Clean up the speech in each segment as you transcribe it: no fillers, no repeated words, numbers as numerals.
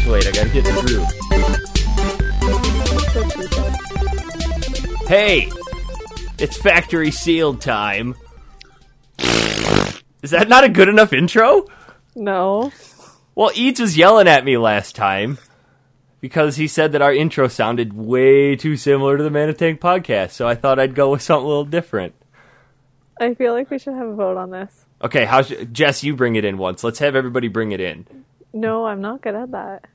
Wait, I gotta get through. Hey! It's factory sealed time. Is that not a good enough intro? No. Well, Eads was yelling at me last time because he said that our intro sounded way too similar to the Man of Tank podcast, so I thought I'd go with something a little different. I feel like we should have a vote on this. Okay, Jess, you bring it in once. Let's have everybody bring it in. No, I'm not good at that.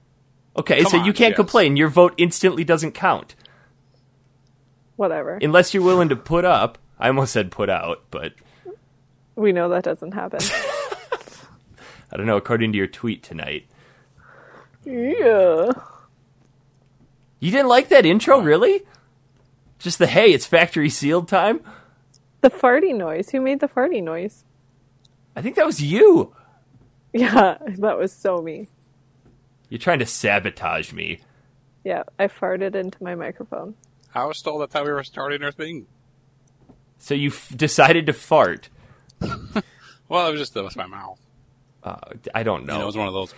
Okay, Come so on, you can't Jess. complain. Your vote instantly doesn't count. Whatever. Unless you're willing to put up. I almost said put out, but We know that doesn't happen. I don't know, according to your tweet tonight. Yeah. You didn't like that intro, really? Just the, hey, it's factory sealed time? The farty noise. Who made the farty noise? I think that was you. Yeah, that was so me. You're trying to sabotage me. Yeah, I farted into my microphone. I was told that's how we were starting our thing. So you decided to fart. Well, that was my mouth. I don't know. You know, it was one of those.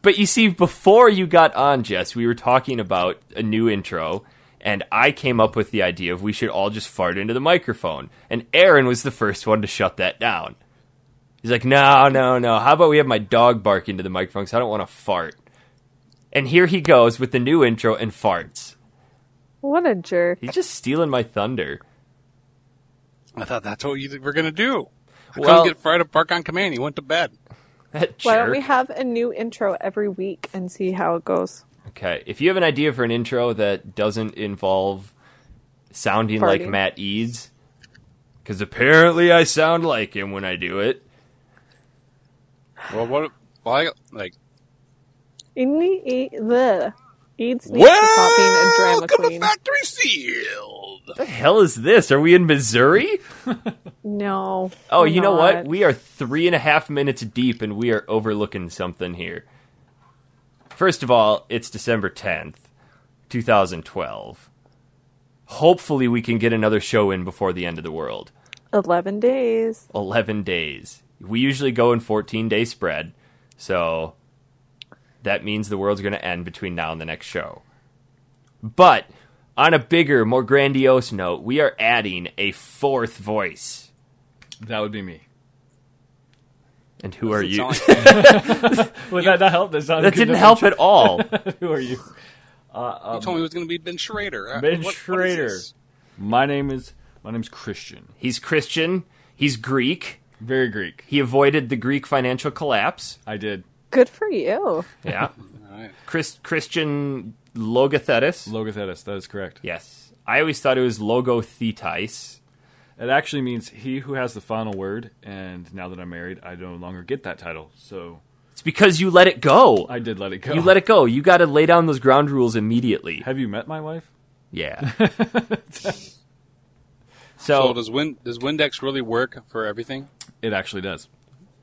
But you see, before you got on, Jess, we were talking about a new intro, and I came up with the idea of we should all just fart into the microphone. And Aaron was the first one to shut that down. He's like, no. How about we have my dog bark into the microphone because I don't want to fart. And here he goes with the new intro and farts. What a jerk. He's just stealing my thunder. I thought that's what you were going to do. I Well- couldn't get Fry to bark on command. He went to bed. That jerk. Why don't we have a new intro every week and see how it goes? Okay, if you have an idea for an intro that doesn't involve sounding like Farting. Matt Eads, because apparently I sound like him when I do it. Well, what? Well, I got, like, The Eads needs to stop being a drama welcome to queen. Factory Sealed. What the hell is this? Are we in Missouri? No. Oh, we're you know what? not. We are 3.5 minutes deep and we are overlooking something here. First of all, it's December 10th, 2012. Hopefully we can get another show in before the end of the world. 11 days. 11 days. We usually go in 14-day spread, so that means the world's going to end between now and the next show. But on a bigger, more grandiose note, we are adding a fourth voice. That would be me. And who are you? Would that Would that not help? That didn't help at all. Who are you? you told me it was going to be Ben Schrader. Ben What Schrader. is this? My name's Christian. He's Christian. He's Greek. Very Greek. He avoided the Greek financial collapse. I did. Good for you. Yeah. All right. Christian Logothetis. Logothetis. That is correct. Yes. I always thought it was Logothetis. It actually means he who has the final word, and now that I'm married, I no longer get that title. So It's because you let it go. I did let it go. You let it go. You got to lay down those ground rules immediately. Have you met my wife? Yeah. So So does Windex really work for everything? It actually does.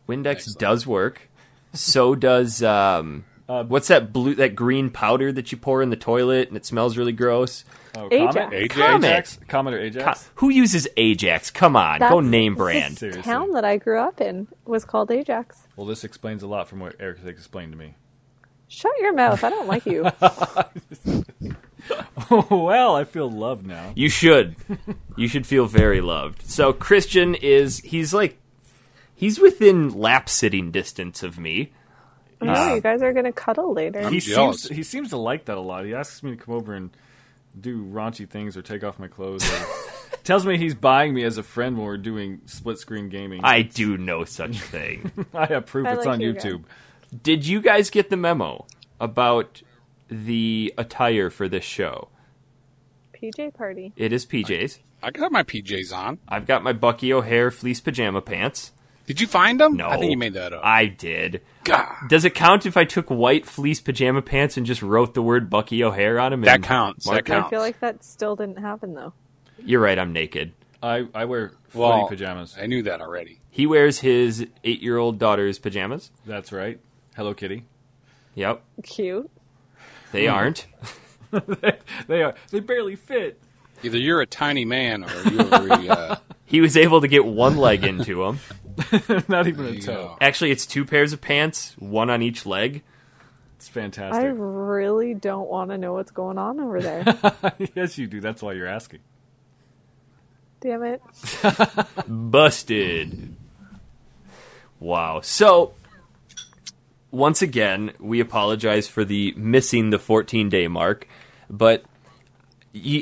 Windex Excellent. does work. So does what's that green powder that you pour in the toilet and it smells really gross? Oh, Ajax. Comet. Comet or Ajax? Who uses Ajax? Come on, go name The brand. Seriously. town that I grew up in was called Ajax. Well, this explains a lot from what Eric has explained to me. Shut your mouth. I don't like you. Well, I feel loved now. You should. You should feel very loved. So Christian he's within lap sitting distance of me. No, you guys are going to cuddle later. He jealous. seems to like that a lot. He asks me to come over and do raunchy things or take off my clothes. Or tells me he's buying me as a friend when we're doing split screen gaming. I do no such thing. I have proof. I It's like on you YouTube. Did you guys get the memo about the attire for this show? PJ party. It is PJs. I got my PJs on. I've got my Bucky O'Hare fleece pajama pants. Did you find them? No. I think you made that up. I did. God. Does it count if I took white fleece pajama pants and just wrote the word Bucky O'Hare on them? That and counts. That marked it? counts. I feel like that still didn't happen, though. You're right, I'm naked. I wear footy Well, pajamas. I knew that already. He wears his 8-year-old daughter's pajamas. That's right. Hello Kitty. Yep. Cute. They aren't. They are. They barely fit. Either you're a tiny man or you're very... He was able to get one leg into him. Not even There a you toe. go. Actually, it's 2 pairs of pants, one on each leg. It's I fantastic. really don't want to know what's going on over there. Yes, you do. That's why you're asking. Damn it. Busted. Wow. So, once again, we apologize for the missing the 14-day mark, but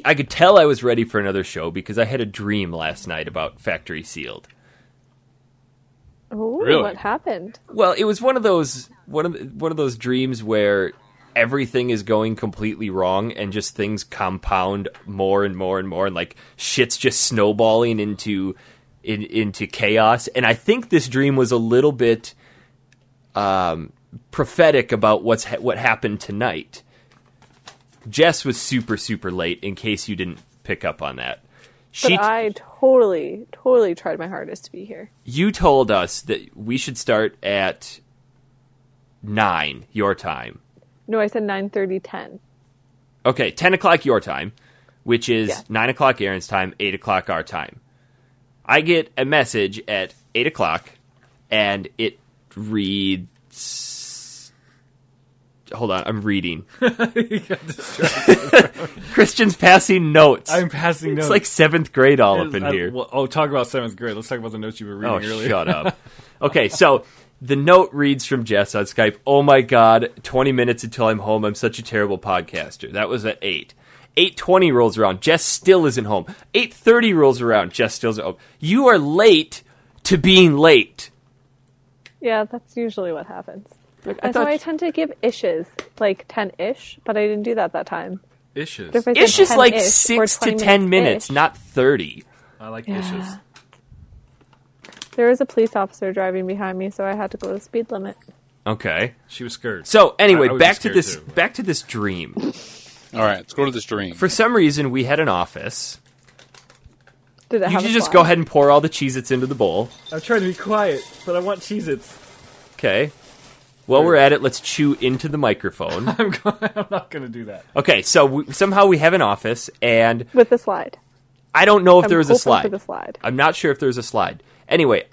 I could tell I was ready for another show because I had a dream last night about Factory Sealed. Ooh, Really? what happened? Well, it was one of those dreams where everything is going completely wrong and just things compound more and more and more, and like shit's just snowballing into chaos. And I think this dream was a little bit prophetic about what happened tonight. Jess was super, super late, in case you didn't pick up on that. But I totally tried my hardest to be here. You told us that we should start at 9 your time. No, I said 9:30, 10. Okay, 10 o'clock your time, which is Yeah. 9 o'clock Aaron's time, 8 o'clock our time. I get a message at 8 o'clock, and it reads... Hold on, I'm reading. You got distracted. Christian's passing notes. I'm passing notes. It's like 7th grade all up in here. Talk about 7th grade. Let's talk about the notes you were reading Oh, earlier. shut up. Okay, so the note reads from Jess on Skype, "Oh my God, 20 minutes until I'm home. I'm such a terrible podcaster." That was at 8. 8:20 rolls around. Jess still isn't home. 8:30 rolls around. Jess still isn't home. You are late to being late. Yeah, that's usually what happens. I That's why I thought tend to give ishes, like 10-ish, but I didn't do that time. Issues. But if I said it's just like 10-ish 6 or to 20 10 minutes, ish, not 30. I like Yeah. issues. There was a police officer driving behind me, so I had to go the speed limit. Okay. She was scared. So anyway, I would back be to scared, too. back to this dream. All right, let's go to this dream. For some reason, we had an office. Did it You have should a just slide? go ahead and pour all the Cheez-Its into the bowl. I'm trying to be quiet, but I want Cheez-Its. Okay. While we're at it, let's chew into the microphone. I'm not going to do that. Okay, so somehow we have an office, and With the slide. I don't know if I'm there was a hoping slide. for the slide. I'm not sure if there's a slide. Anyway,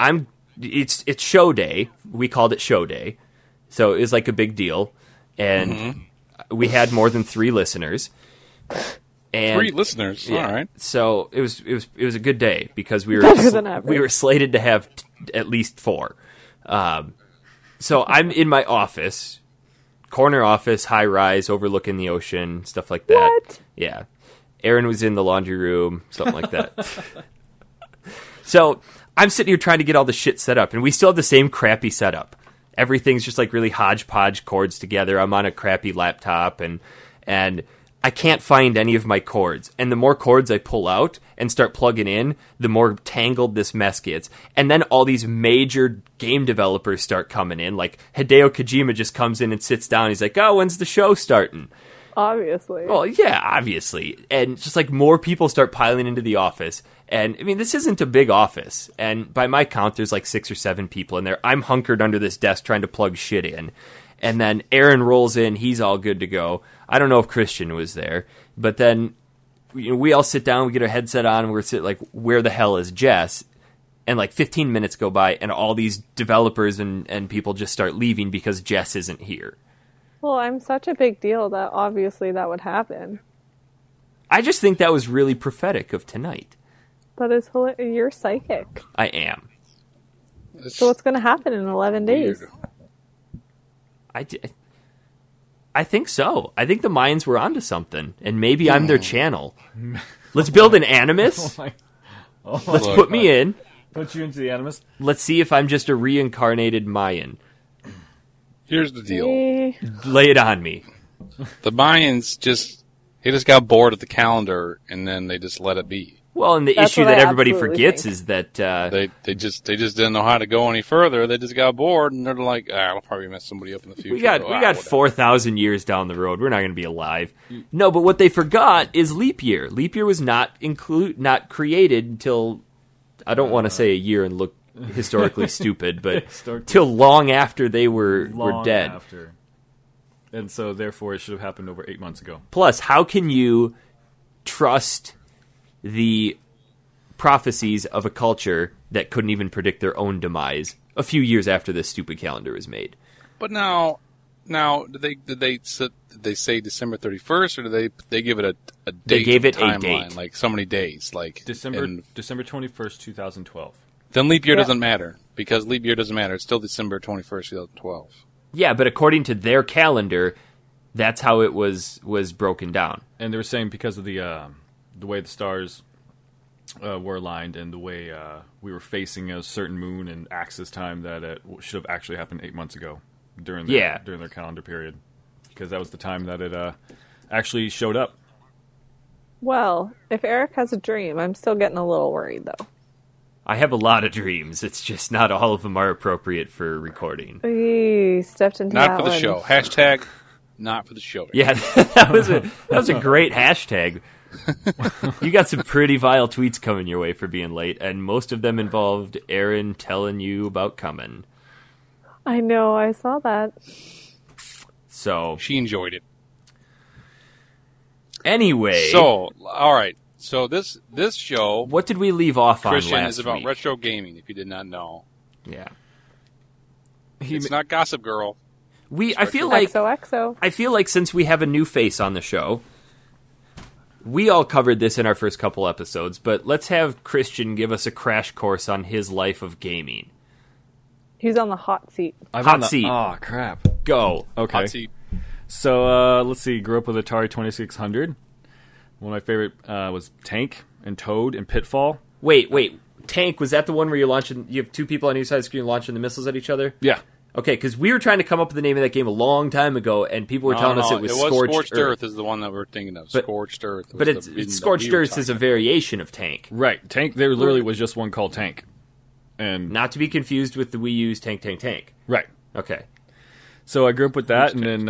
it's show day. We called it show day, so it was like a big deal, and we had more than 3 listeners. And 3 listeners. yeah, All right. so it was a good day because we Better than average. we were slated to have at least 4. So I'm in my office, corner office, high rise, overlooking the ocean, stuff like that. What? Yeah. Aaron was in the laundry room, something like that. So I'm sitting here trying to get all the shit set up, and we still have the same crappy setup. Everything's just like really hodgepodge cords together. I'm on a crappy laptop, and I can't find any of my cords. And the more cords I pull out and start plugging in, the more tangled this mess gets. And then all these major game developers start coming in. Like Hideo Kojima just comes in and sits down. He's like, "Oh, when's the show starting?" Obviously. Well, yeah, obviously. And just like more people start piling into the office. And I mean, this isn't a big office. And by my count, there's like 6 or 7 people in there. I'm hunkered under this desk trying to plug shit in. And then Aaron rolls in. He's all good to go. I don't know if Christian was there. But then we all sit down. We get our headset on. And we're sitting like, where the hell is Jess? And like 15 minutes go by. And all these developers and people just start leaving because Jess isn't here. Well, I'm such a big deal that obviously that would happen. I just think that was really prophetic of tonight. That is you're psychic. I am. It's So what's going to happen in 11 days? weird. I think so. I think the Mayans were onto something, and maybe I'm their channel. Let's build an animus. Oh Let's Look, put me in. Put you into the animus. Let's see if I'm just a reincarnated Mayan. Here's the deal. Lay it on me. The Mayans just got bored of the calendar, and then they just let it be. Well, and the That's issue what that I everybody absolutely forgets think. is that They just didn't know how to go any further. They just got bored, and they're like, I'll probably mess somebody up in the future. we got So, 4,000 years down the road. We're not going to be alive. No, but what they forgot is leap year. Leap year was not created until I don't want to say a year and look historically stupid, but Historically till long after they were long dead. after. And so, therefore, it should have happened over 8 months ago. Plus, how can you trust the prophecies of a culture that couldn't even predict their own demise a few years after this stupid calendar was made? But now, did they say December 31st, or did they give it a date? They gave it a timeline, date, like so many days, like December 21st, 2012. Then leap year doesn't matter, because leap year doesn't matter. It's still December 21st, 2012. Yeah, but according to their calendar, that's how it was broken down. And they were saying because of the way the stars were aligned and the way we were facing a certain moon and axis time, that it should have actually happened 8 months ago during their calendar period, because that was the time that it actually showed up. Well, if Eric has a dream, I'm still getting a little worried, though. I have a lot of dreams. It's just not all of them are appropriate for recording. He stepped into Not that for the one. show. Hashtag not for the show. Yeah, that was a great hashtag. You got some pretty vile tweets coming your way for being late, and most of them involved Aaron telling you about coming. I know, I saw that. So She enjoyed it. anyway, So, all right. So this show, what did we leave off on Christian, last is about week? retro gaming, if you did not know. Yeah, It's not Gossip Girl. I feel like XOXO. since we have a new face on the show, we all covered this in our first couple episodes, but let's have Christian give us a crash course on his life of gaming. He's on the hot seat. Hot seat. Oh, crap. Go. Okay. Hot seat. So, let's see. Grew up with Atari 2600. One of my favorite was Tank and Toad and Pitfall. Wait. Tank, was that the one where you have two people on each side of the screen launching the missiles at each other? Yeah. Okay, because we were trying to come up with the name of that game a long time ago, and people were telling us it was Scorched Earth. Is the one that we're thinking of. But- Scorched Earth. But Scorched Earth is a variation of Tank. Right. Tank, there literally was just one called Tank. And Not to be confused with the Wii U's Tank. right. Okay. So I grew up with that, and then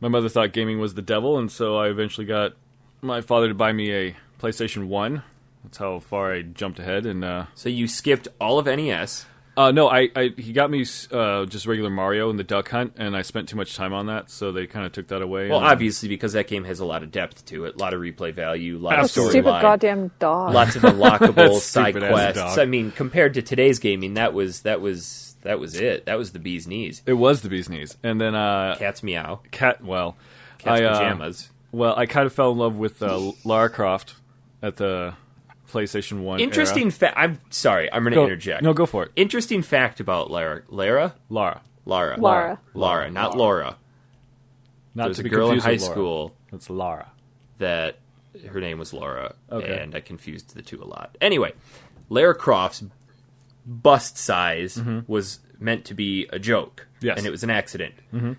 my mother thought gaming was the devil, and so I eventually got my father to buy me a PlayStation 1. That's how far I jumped ahead. And So you skipped all of NES. no, he got me just regular Mario and the Duck Hunt, and I spent too much time on that, so they kind of took that away. Well, and, obviously, because that game has a lot of depth to it, a lot of replay value, a lot of Absolutely. Stupid storyline, goddamn dog. lots of unlockable side Stupid-ass quests. dog. I mean, compared to today's gaming, that was it. That was the bee's knees. It was the bee's knees. And then Cat's meow. Cat's Pajamas. Well, I kind of fell in love with Lara Croft at the PlayStation 1 Interesting era. fact. I'm sorry. I'm going to interject. No, go for it. Interesting fact about Lara. Lara. Not Lara. Laura. Not There's to a be girl in confused high with Laura. school It's Lara. that her name was Laura, Okay. and I confused the two a lot. Anyway, Lara Croft's bust size was meant to be a joke, Yes. and it was an accident.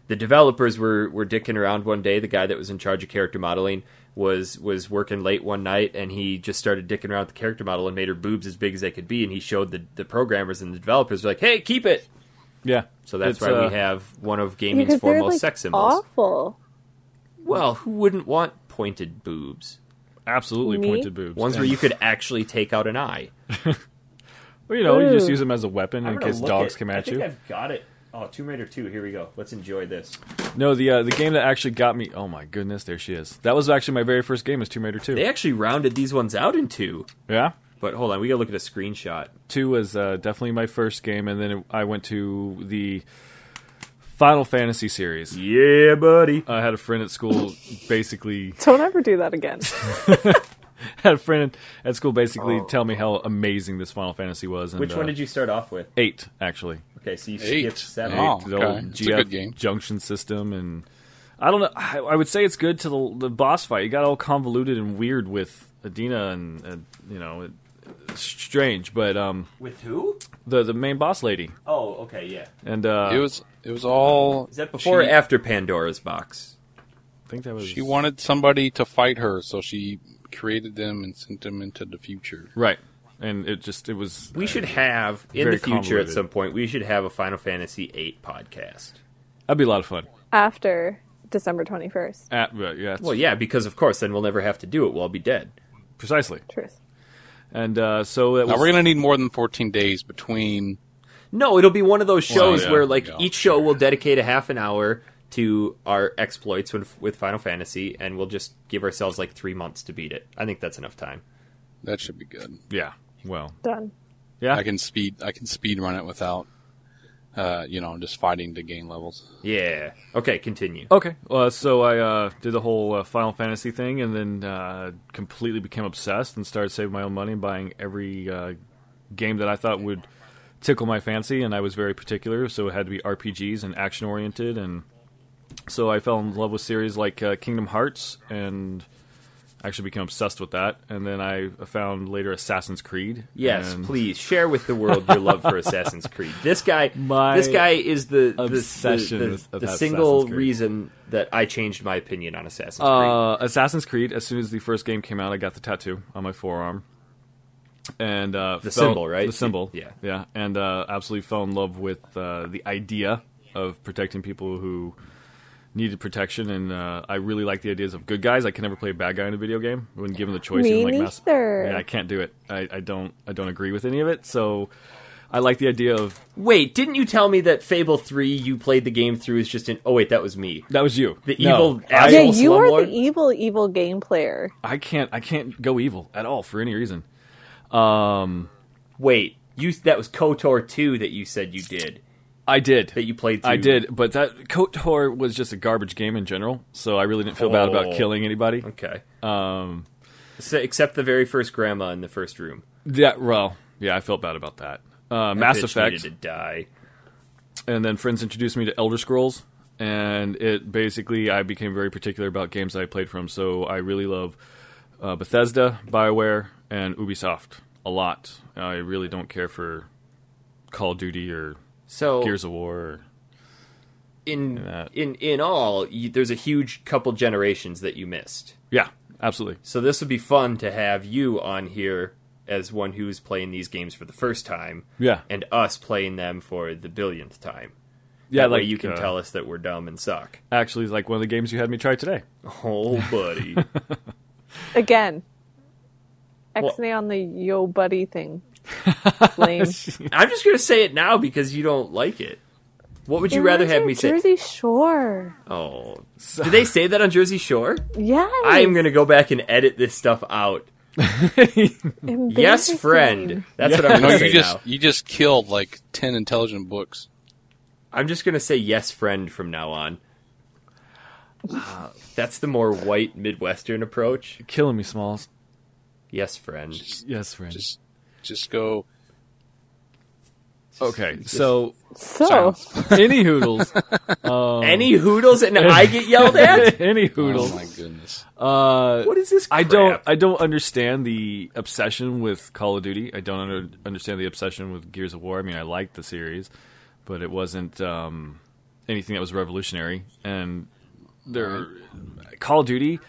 The developers were dicking around one day. The guy that was in charge of character modeling was working late one night, and he just started dicking around with the character model and made her boobs as big as they could be, and he showed the programmers and the developers were like, "Hey, keep it!" Yeah. So that's It's, why we have one of gaming's because they're, foremost like, sex symbols. awful. Well, who wouldn't want pointed boobs? absolutely Me? pointed boobs. Ones where you could actually take out an eye. Well, you just Ooh. use them as a weapon in case dogs come at you. I think I've got it. Oh, Tomb Raider 2. Here we go. Let's enjoy this. No, the game that actually got me. Oh my goodness, there she is. That was actually my very first game. Was Tomb Raider 2. They actually rounded these ones out in two. Yeah. But hold on, we gotta look at a screenshot. 2 was definitely my first game, and then I went to the Final Fantasy series. Yeah, buddy. I had a friend at school basically Don't ever do that again. had a friend at school basically tell me how amazing this Final Fantasy was. And, Which one did you start off with? 8, actually. Okay, so you 8. skipped 7. Oh, The okay. old It's a good game. junction system, and I don't know. I would say it's good to the boss fight. You got all convoluted and weird with Adina, and it's strange. But With who? the main boss lady, Oh, okay, yeah. and It was all. Is that before or after Pandora's box? I think that was She wanted somebody to fight her, so she created them and sent them into the future. right. And it was. We should have, in very the future at convoluted. some point, we should have a Final Fantasy VIII podcast. That'd be a lot of fun. After December 21st. But yeah, Well, yeah, because of course, then we'll never have to do it. We'll all be dead. precisely. Truth. And so it was... Now, we're going to need more than 14 days between... No, it'll be one of those shows where like Yeah. each show will dedicate a half an hour to our exploits with Final Fantasy, and we'll just give ourselves like 3 months to beat it. I think that's enough time. That should be good. Yeah, well... Done. Yeah. I can speed run it without, just fighting to gain levels. Yeah. Okay, continue. Okay, so I did the whole Final Fantasy thing, and then completely became obsessed and started saving my own money and buying every game that I thought would tickle my fancy, and I was very particular, so it had to be RPGs and action-oriented, and so I fell in love with series like Kingdom Hearts, and actually became obsessed with that, and then I found later Assassin's Creed. Yes, and please share with the world your love for Assassin's Creed. This guy is the obsession with the Assassin's single Creed. reason that I changed my opinion on Assassin's Creed. Assassin's Creed, as soon as the first game came out, I got the tattoo on my forearm. And The symbol, right? The symbol, Yeah. and absolutely fell in love with the idea of protecting people who needed protection, and I really like the ideas of good guys. I can never play a bad guy in a video game when given the choice. Me even neither. Yeah, I can't do it. I don't agree with any of it. So I like the idea of Wait, didn't you tell me that Fable 3 you played the game through is just an... Oh, wait, that was me. that was you, The No, evil Yeah, asshole you are slumlord? the evil game player. I can't go evil at all for any reason. Wait, that was KOTOR 2 that you said you did. I did. That you played through. I did, but that KOTOR was just a garbage game in general, so I really didn't feel bad about killing anybody. Okay. So, except the very first grandma in the first room. Yeah, well, yeah, I felt bad about that. Mass Bitch Effect, needed to die. and then friends introduced me to Elder Scrolls, and it basically, I became very particular about games that I played from, so I really love Bethesda, BioWare, and Ubisoft a lot. I really don't care for Call of Duty or Gears of War. Or in all, there's a huge couple generations that you missed. Yeah, absolutely. So this would be fun to have you on here as one who's playing these games for the first time. Yeah. And us playing them for the billionth time. Yeah, That way like you can tell us that we're dumb and suck. Actually, it's like one of the games you had me try today. Oh, buddy. Again. Well- X-nay on the yo buddy thing. Lame. I'm just going to say it now because you don't like it. What would you rather have me say? Jersey Shore. Oh. Did they say that on Jersey Shore? Yes. I am going to go back and edit this stuff out. Yes, Embarrassing. friend. That's what I'm No, going to say now. you just killed like 10 intelligent books. I'm just going to say yes, friend from now on. That's the more white Midwestern approach. You're killing me, Smalls. Yes, friend. Yes, friend. Just go. Okay, so So, any hoodles, Any hoodles and I get yelled at? any Oh hoodles. my goodness. What is this crap? I don't understand the obsession with Call of Duty. I don't understand the obsession with Gears of War. I mean, I liked the series, but it wasn't anything that was revolutionary. And Call of Duty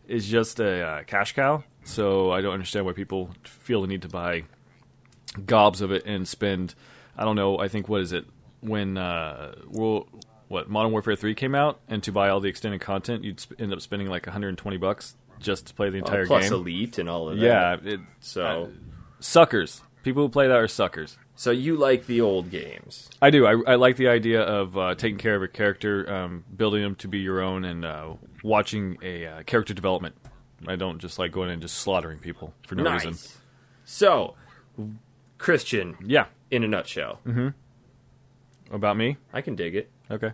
is just a cash cow. So I don't understand why people feel the need to buy gobs of it and spend. I don't know. I think what is it when Modern Warfare 3 came out, and to buy all the extended content, you'd end up spending like $120 just to play the entire plus game. Elite and all of that. Yeah, suckers. People who play that are suckers. So you like the old games. I do. I like the idea of taking care of a character, building them to be your own, and watching a character development. I don't just like going in and just slaughtering people for no reason. So, Christian, Yeah. in a nutshell. About me? I can dig it. Okay.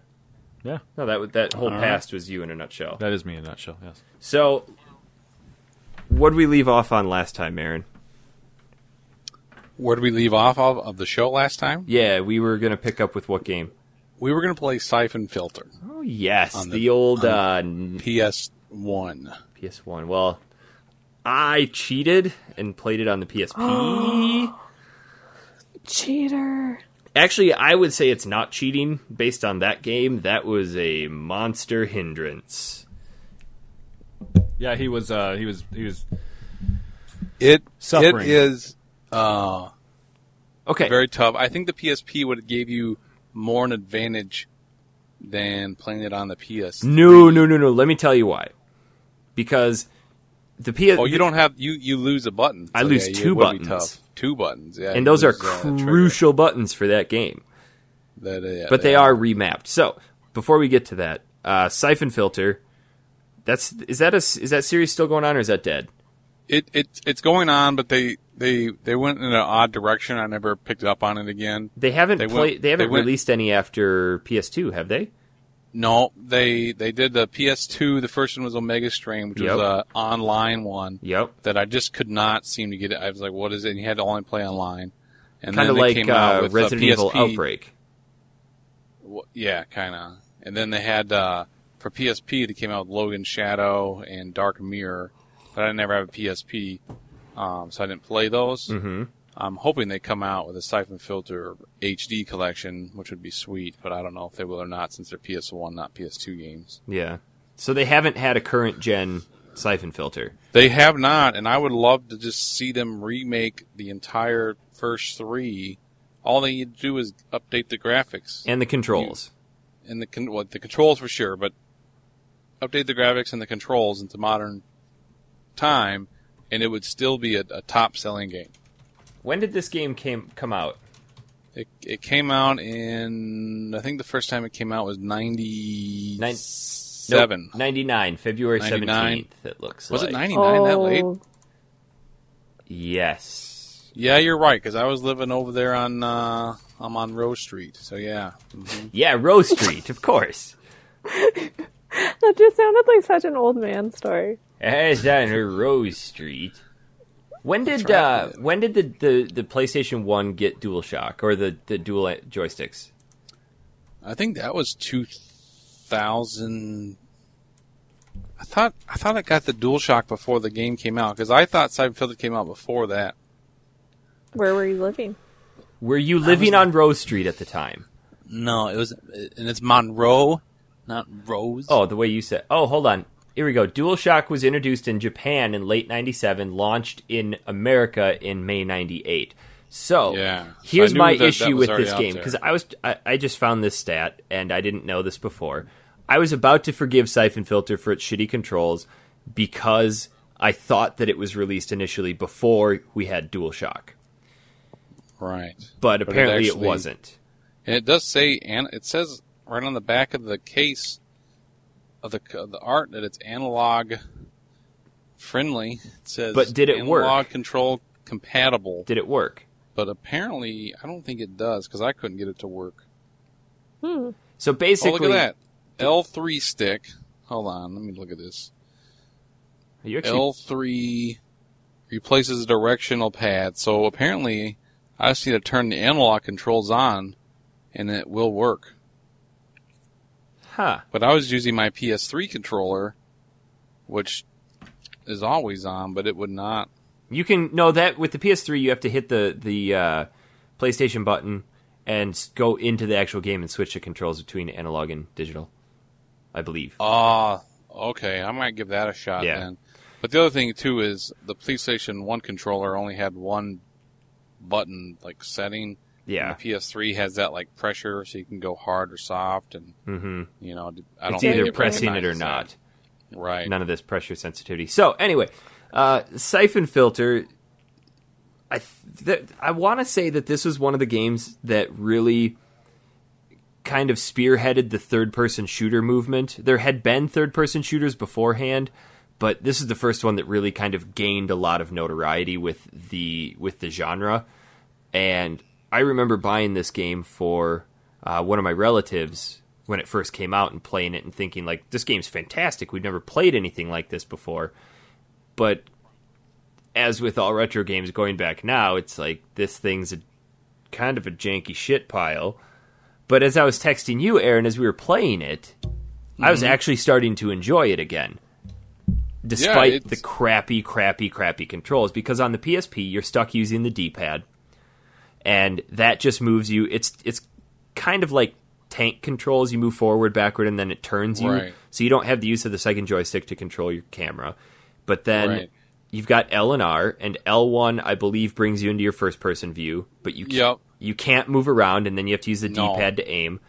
Yeah. No, that whole past was you in a nutshell. That is me in a nutshell, yes. So, what did we leave off on last time, Aaron? Where did we leave off of the show last time? Yeah, we were going to pick up with what game? We were going to play Syphon Filter. Oh, yes. On The the- old PS1. PS1. Well, I cheated and played it on the PSP. cheater. Actually, I would say it's not cheating based on that game. That was a monster hindrance. Yeah, he was It Suffering. is Okay. very tough. I think the PSP would have gave you more an advantage than playing it on the PS. No. Let me tell you why. Because The PS. Oh, you don't have you lose a button. I lose two it would be buttons. tough. 2 buttons, yeah. And those are crucial buttons for that game. But they are remapped. So before we get to that, Syphon Filter. Is that series still going on, or is that dead? It's going on, but they went in an odd direction. I never picked up on it again. They haven't released any after PS2, have they? No, they did the PS2. The first one was Omega Strain, which was an online one. Yep. That I just could not seem to get it. I was like, "What is it?" And you had to only play online. And kind of like Resident Evil Outbreak. Yeah, kind of. And then they had for PSP, they came out with Logan Shadow and Dark Mirror, but I never have a PSP, so I didn't play those. Mm-hmm. I'm hoping they come out with a Syphon Filter HD collection, which would be sweet, but I don't know if they will or not since they're PS1, not PS2 games. Yeah. So they haven't had a current-gen Syphon Filter. They have not, and I would love to just see them remake the entire first 3. All they need to do is update the graphics. And the controls. And the controls for sure, but update the graphics and the controls into modern time, and it would still be a top-selling game. When did this game come out? It came out in, I think the first time it came out was 97. 99, February 17th, it looks like. Was it 99 that late? Yes. Yeah, you're right, because I was living over there on, I'm on Rose Street, so yeah. Mm-hmm. Yeah, Rose Street, of course. That just sounded like such an old man story. As on Rose Street. When did the PlayStation 1 get DualShock, or the dual joysticks? I think that was 2000. I thought it got the DualShock before the game came out, because I thought Syphon Filter came out before that. Where were you living? Were you living on Rose Street at the time? No, it was, and it's Monroe, not Rose. Oh, the way you said. Oh, hold on. Here we go. DualShock was introduced in Japan in late 97, launched in America in May 98. So, here's my issue with this game, because I just found this stat, and I didn't know this before. I was about to forgive Syphon Filter for its shitty controls because I thought that it was released initially before we had DualShock. Right. But apparently it wasn't. And it does say, and it says right on the back of the case of the art that it's analog friendly. It says, but did it analog work? Analog control compatible. Did it work? But apparently, I don't think it does because I couldn't get it to work. So basically, look at that L3 stick. Hold on, let me look at this. L3 replaces the directional pad. So apparently, I just need to turn the analog controls on, and it will work. Huh. But I was using my PS3 controller, which is always on, but it would not. You can know that with the PS3, you have to hit the PlayStation button and go into the actual game and switch the controls between analog and digital, I believe. Okay. I might give that a shot then. But the other thing, too, is the PlayStation 1 controller only had one button, setting. Yeah. And the PS3 has that, pressure, so you can go hard or soft. And, I don't it's think either pressing it or not. Right. None of this pressure sensitivity. So, anyway, Syphon Filter, I want to say that this was one of the games that really kind of spearheaded the third-person shooter movement. There had been third-person shooters beforehand, but this is the first one that really kind of gained a lot of notoriety with the genre. And I remember buying this game for one of my relatives when it first came out and playing it and thinking, this game's fantastic. We've never played anything like this before. But as with all retro games going back now, it's this thing's kind of a janky shit pile. But as I was texting you, Aaron, as we were playing it, I was actually starting to enjoy it again. Despite the crappy controls. Because on the PSP, you're stuck using the D-pad. And that just moves you. It's kind of like tank controls. You move forward, backward, and then it turns you. Right. So you don't have the use of the second joystick to control your camera. But then you've got L and R, and L1, I believe, brings you into your first-person view. But you can't move around, and then you have to use the D-pad to aim.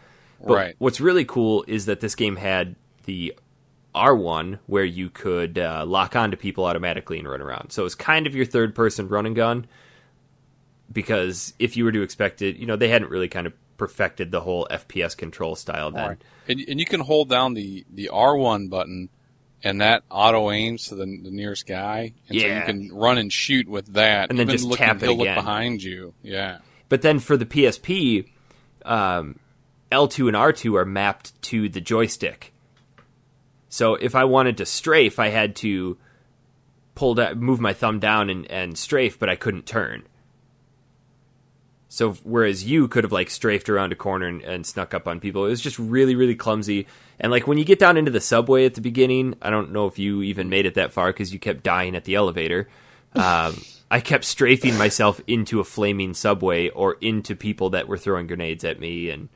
But what's really cool is that this game had the R1 where you could lock onto people automatically and run around. So it was kind of your third-person run and gun, because if you were to expect it, they hadn't really kind of perfected the whole FPS control style then. Right. And you can hold down the R1 button, and that auto aims to the nearest guy, and so you can run and shoot with that, and then just tap it again. He'll look behind you. Yeah. But then for the PSP, L2 and R2 are mapped to the joystick. So if I wanted to strafe, I had to move my thumb down and strafe, but I couldn't turn. So whereas you could have strafed around a corner and snuck up on people, it was just really, really clumsy. And when you get down into the subway at the beginning, I don't know if you even made it that far because you kept dying at the elevator. I kept strafing myself into a flaming subway or into people that were throwing grenades at me. And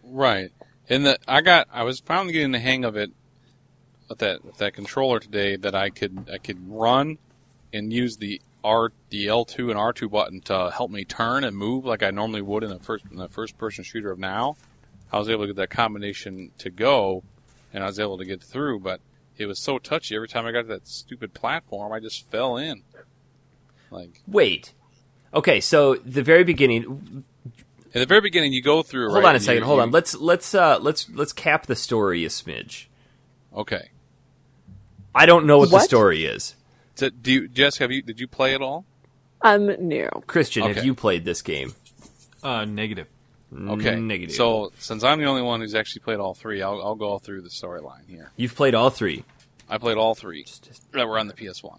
right. And I was finally getting the hang of it with that controller today, that I could run and use the L2 and R2 button to help me turn and move like I normally would in a first person shooter of now. I was able to get that combination to go, and I was able to get through, but it was so touchy. Every time I got to that stupid platform, I just fell in. Wait. Okay, so the very beginning. At the very beginning, you go through. Hold on a second. Hold on. Let's cap the story a smidge. Okay. I don't know what the story is. So, Jess, did you play it all? No. Christian, have you played this game? Negative. Okay. Negative. So, since I'm the only one who's actually played all three, I'll go through the storyline here. You've played all three? I played all three that were on the PS1.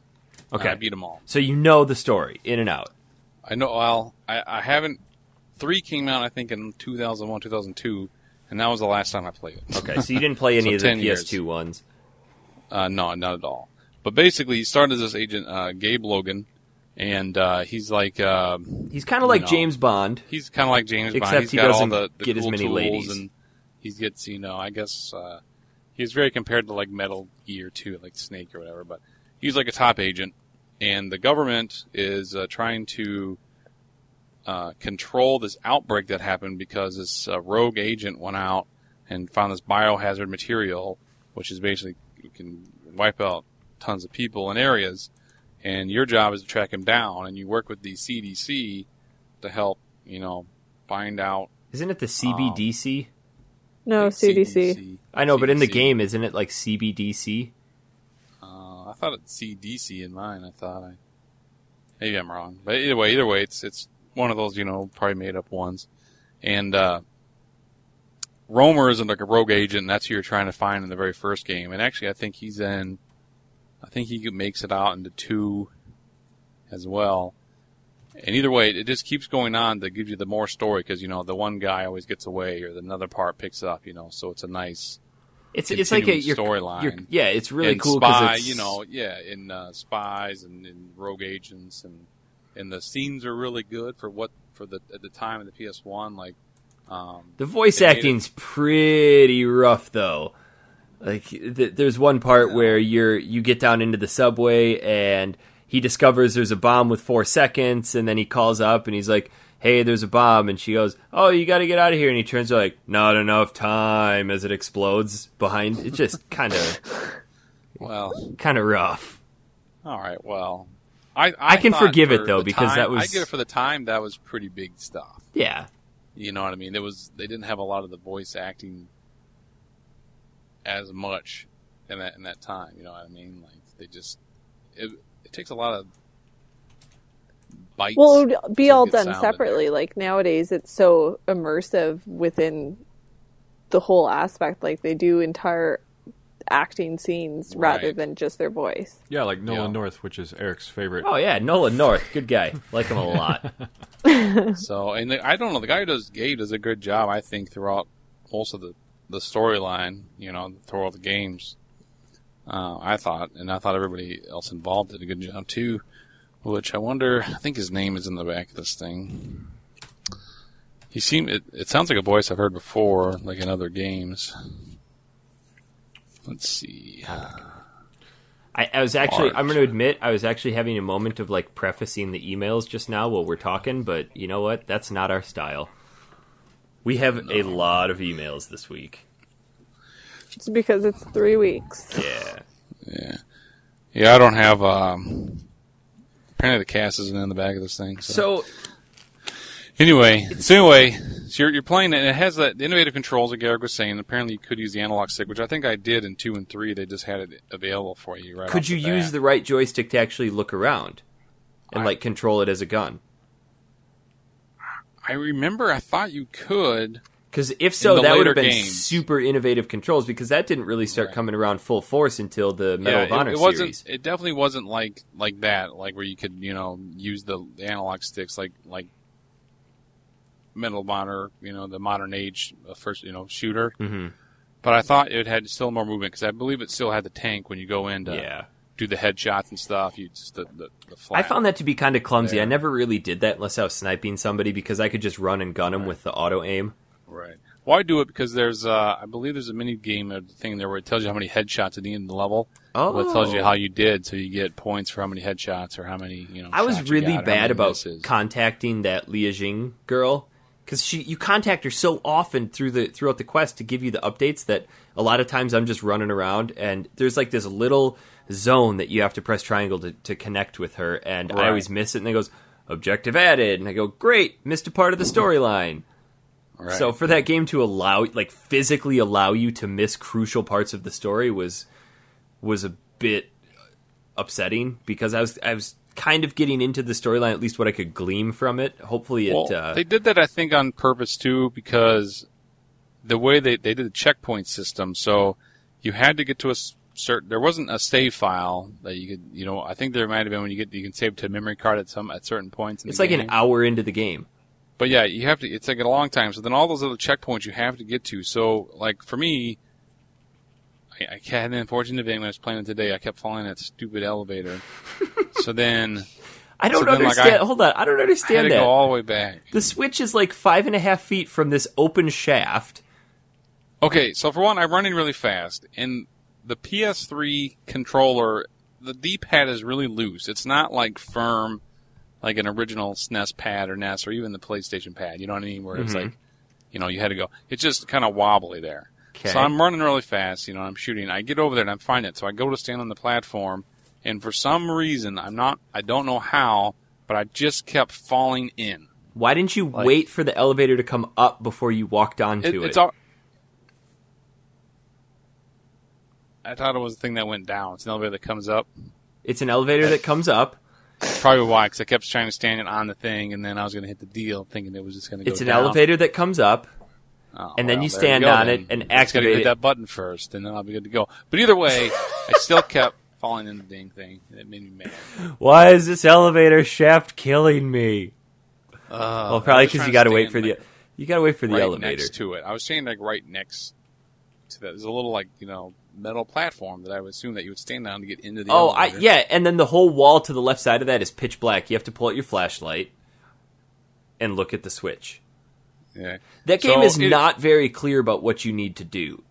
Okay. I beat them all. So you know the story, in and out. I know. Well, I haven't. 3 came out, I think, in 2001, 2002, and that was the last time I played it. Okay, so you didn't play any of the PS2 ones? No, not at all. But basically, he started as this agent, Gabe Logan, and he's like... he's kind of like James Bond. He's kind of like James Bond. Except He's he got doesn't all the get cool as many tools, ladies. and he gets, I guess... he's very compared to, Metal Gear 2, like Snake or whatever, but he's like a top agent, and the government is trying to control this outbreak that happened because this rogue agent went out and found this biohazard material, which is basically you can wipe out tons of people in areas, and your job is to track him down, and you work with the CDC to help, find out. Isn't it the CBDC? No, CDC. I know, but in the game, isn't it like CBDC? I thought it's CDC in mine. Maybe I'm wrong, but either way, it's one of those, probably made up ones. And Romer isn't like a rogue agent, and that's who you're trying to find in the very first game. And actually, I think he makes it out into 2 as well. And either way, it just keeps going on to give you the more story, because, the one guy always gets away, or another part picks up, so it's a nice it's like a storyline. Yeah, it's really and cool. Spy, in spies and in rogue agents, and the scenes are really good at the time of the PS1. The voice acting's pretty rough, though. There's one part where you get down into the subway and he discovers there's a bomb with 4 seconds, and then he calls up and he's like, "Hey, there's a bomb," and she goes, "Oh, you got to get out of here," and he turns to "Not enough time," as it explodes behind. It's just kind of rough. All right, well, I can forgive it though, because that was. I get it for the time. That was pretty big stuff. Yeah, you know what I mean. They didn't have a lot of the voice acting as much in that time. You know what I mean? It takes a lot of bites. Well, it would be all done separately. Nowadays, it's so immersive within the whole aspect. They do entire acting scenes rather than just their voice. Yeah, like Nolan North, which is Eric's favorite. Oh yeah, Nolan North, good guy. Like him a lot. So, and I don't know, the guy who does Gabe does a good job, I think, throughout most of the storyline. Through all the games. I thought everybody else involved did a good job too. Which I wonder. I think his name is in the back of this thing. It sounds like a voice I've heard before, like in other games. Let's see. I was actually, I'm going to admit, I was actually having a moment of prefacing the emails just now while we're talking, but you know what? That's not our style. We have a lot of emails this week. It's because it's 3 weeks. Yeah, I don't have... apparently the cast isn't in the back of this thing. So Anyway, so you're playing it, and it has that innovative controls that Garrick was saying. Apparently you could use the analog stick, which I think I did in 2 and 3. They just had it available for you right Could you use the right joystick to actually look around and control it as a gun? I remember I thought you could. Because if so, that would have been super innovative controls, because that didn't really start coming around full force until the Medal of Honor series. It definitely wasn't like that, like where you could use the analog sticks like Medal of Honor, the modern age first shooter. Mm-hmm. But I thought it had still more movement, because I believe it still had the tank when you go in to do the headshots and stuff. You just the flat. I found that to be kind of clumsy. I never really did that unless I was sniping somebody, because I could just run and gun them with the auto aim. Right. Well, I do it because there's, I believe there's a mini game or thing there where it tells you how many headshots at the end of the level. Oh. Well, it tells you how you did, so you get points for how many headshots or how many, I was really bad about contacting that Liajing girl, because you contact her so often throughout the quest to give you the updates that a lot of times I'm just running around, and there's like this little zone that you have to press triangle to connect with her, and I always miss it, and it goes, objective added, and I go, great, missed a part of the storyline. Right. So for that game to physically allow you to miss crucial parts of the story was a bit upsetting, because I was kind of getting into the storyline, at least what I could glean from it. Hopefully they did that, I think, on purpose too, because the way they did the checkpoint system, so you had to get to a certain, there wasn't a save file that you could, I think there might have been when you can save to a memory card at certain points in the game. It's like an hour into the game. But yeah, you have to. It's like a long time. So then all those other checkpoints you have to get to. So like for me, I had an unfortunate thing when I was playing it today. I kept falling in that stupid elevator. So then I don't understand. Hold on, I don't understand I had to go all the way back. The switch is like 5.5 feet from this open shaft. Okay, so for one, I'm running really fast, and the PS3 controller, the D-pad is really loose. It's not like firm, like an original SNES pad or NES or even the PlayStation pad, you know what I mean? Where it's like, you had to go. It's just kind of wobbly there. Okay. So I'm running really fast, I'm shooting. I get over there and I'm finding it. So I go to stand on the platform, and for some reason, I don't know how, but I just kept falling in. Why didn't you wait for the elevator to come up before you walked onto it? I thought it was the thing that went down. It's an elevator that comes up. It's an elevator that comes up. Probably why, because I kept trying to stand it on the thing, and then I was going to hit the deal, thinking it was just going to go down. It's an elevator that comes up, and then you stand on it and activate it. Hit that button first, and then I'll be good to go. But either way, I still kept falling in the dang thing. It made me mad. Why is this elevator shaft killing me? Well, probably because you got to wait for the elevator next to it. I was standing right next to that. There's a little metal platform that I would assume that you would stand on to get into the elevator. And then the whole wall to the left side of that is pitch black. You have to pull out your flashlight and look at the switch. Yeah. That game is not very clear about what you need to do.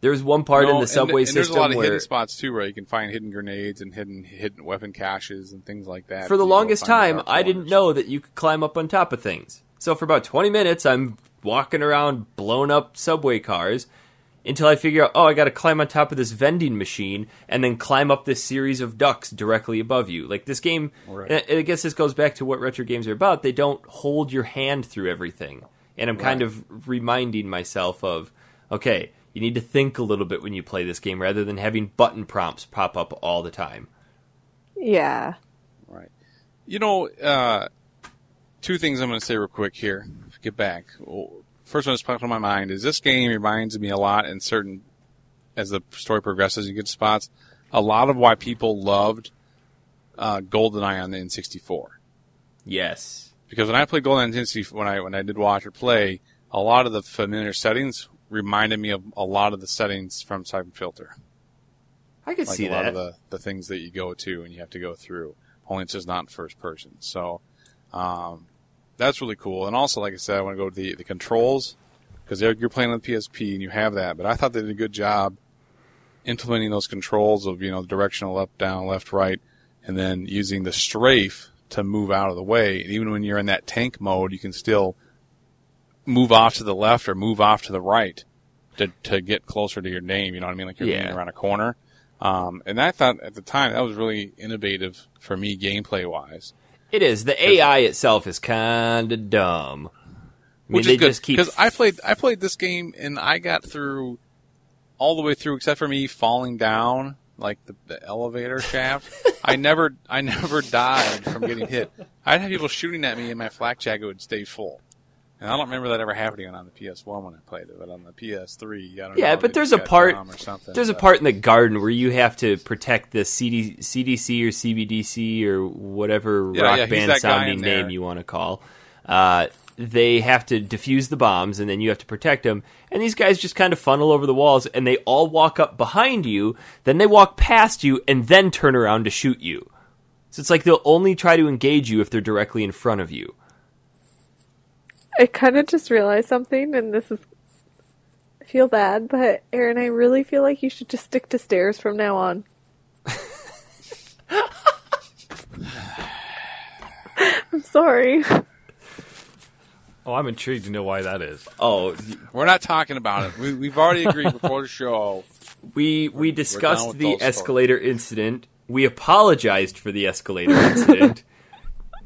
There's one part in the subway system there's a lot of where hidden spots too, where you can find hidden grenades and hidden weapon caches and things like that. For the longest time, I didn't know that you could climb up on top of things. So for about 20 minutes, I'm walking around blown up subway cars, until I figure out, I got to climb on top of this vending machine and then climb up this series of ducts directly above you. Like this game, I guess this goes back to what retro games are about. They don't hold your hand through everything. And I'm kind of reminding myself of, okay, you need to think a little bit when you play this game rather than having button prompts pop up all the time. Yeah. Right. Two things I'm going to say real quick here. Get back. First one that's popped in my mind is this game reminds me a lot in certain, as the story progresses, you get to spots, a lot of why people loved GoldenEye on the N64. Yes. Because when I played GoldenEye on the N64, when I did watch or play, a lot of the familiar settings reminded me of a lot of the settings from Syphon Filter. I could see that. A lot of the things that you go to and you have to go through, only it's just not in first person. So, that's really cool. And also, like I said, I want to go to the controls, because you're playing on the PSP and you have that. But I thought they did a good job implementing those controls of, directional up, down, left, right, and then using the strafe to move out of the way. And even when you're in that tank mode, you can still move off to the left or move off to the right to get closer to your name. You know what I mean? Like you're leaning around a corner. And I thought at the time that was really innovative for me gameplay wise. It is. The AI itself is kind of dumb. Which is good, because I played this game and I got through all the way through, except for me falling down like the elevator shaft. I never died from getting hit. I'd have people shooting at me and my flak jacket would stay full. And I don't remember that ever happening on the PS1 when I played it, but on the PS3, I don't know. Yeah, but there's a part. There's a part in the garden where you have to protect the CDC or CBDC or whatever rock band sounding name you want to call. They have to defuse the bombs, and then you have to protect them. And these guys just kind of funnel over the walls, and they all walk up behind you, then they walk past you, and then turn around to shoot you. So it's like they'll only try to engage you if they're directly in front of you. I kind of just realized something, and I feel bad, but Aaron, I really feel like you should just stick to stairs from now on. I'm sorry. Oh, I'm intrigued to know why that is. Oh, we're not talking about it. We've already agreed before the show. We discussed the escalator incident. We apologized for the escalator incident.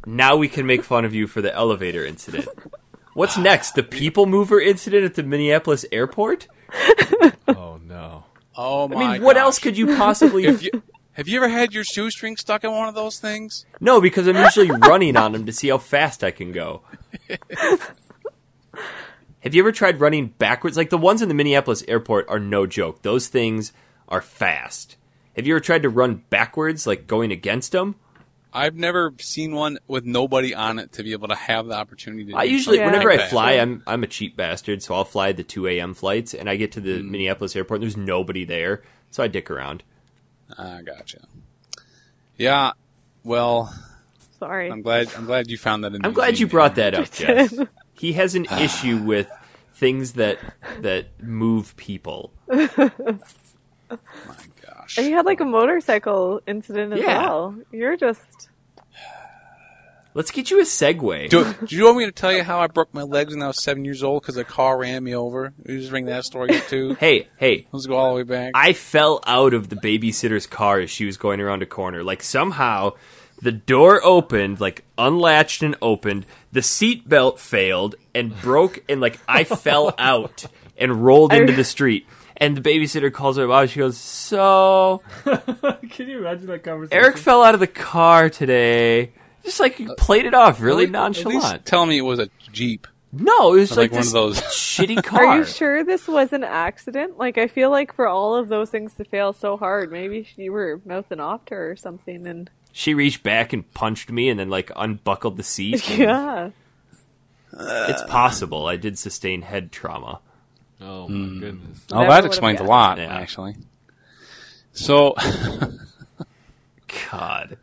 Now we can make fun of you for the elevator incident. What's next? The people mover incident at the Minneapolis airport? Oh no! Oh my! I mean, what else could you possibly? Have you ever had your shoestring stuck in one of those things? No, because I'm usually running on them to see how fast I can go. Have you ever tried running backwards? Like the ones in the Minneapolis airport are no joke. Those things are fast. Have you ever tried to run backwards, like going against them? I've never seen one with nobody on it to be able to have the opportunity to. I usually, whenever I fly, I'm a cheap bastard, so I'll fly the 2 a.m. flights, and I get to the Minneapolis airport, and there's nobody there, so I dick around. I gotcha. Yeah, well, sorry. I'm glad you found that. I'm glad you brought that up, Jess. He has an issue with things that move people. My gosh! And you had like a motorcycle incident as well. You're just. Let's get you a Segway. Do you want me to tell you how I broke my legs when I was 7 years old because a car ran me over? You just bring that story up too. Hey. Let's go all the way back. I fell out of the babysitter's car as she was going around a corner. Like somehow the door opened, like unlatched and opened. The seatbelt failed and broke, and like I fell out and rolled into the street. And the babysitter calls her mom. She goes, "So, can you imagine that conversation? Eric fell out of the car today." Just like played it off really nonchalant. At least tell me it was a Jeep. No, it was like one this of those shitty car. Are you sure this was an accident? Like, I feel like for all of those things to fail so hard, maybe you were mouthing off to her or something. And she reached back and punched me and then like unbuckled the seat. Yeah. It's possible. I did sustain head trauma. Oh my goodness. Oh, that explains a lot, actually. So, God.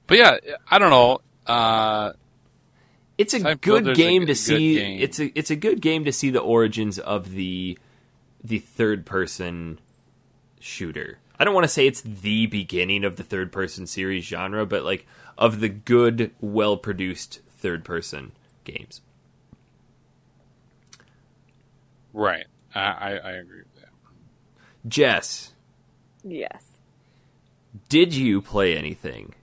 But yeah, I don't know. It's a good game to see. It's a good game to see the origins of the third person shooter. I don't want to say it's the beginning of the third person series genre, but like of the good, well produced third person games. Right. I agree with that. Jess. Yes. Did you play anything?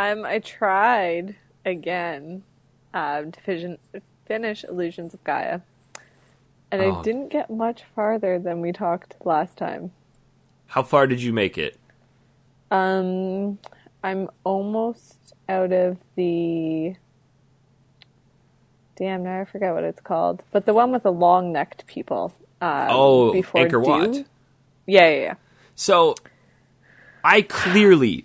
I tried again to finish Illusions of Gaia, and I didn't get much farther than we talked last time. How far did you make it? I'm almost out of the. Damn, now I forget what it's called. But the one with the long-necked people. Before Angkor Wat. Yeah. So, I clearly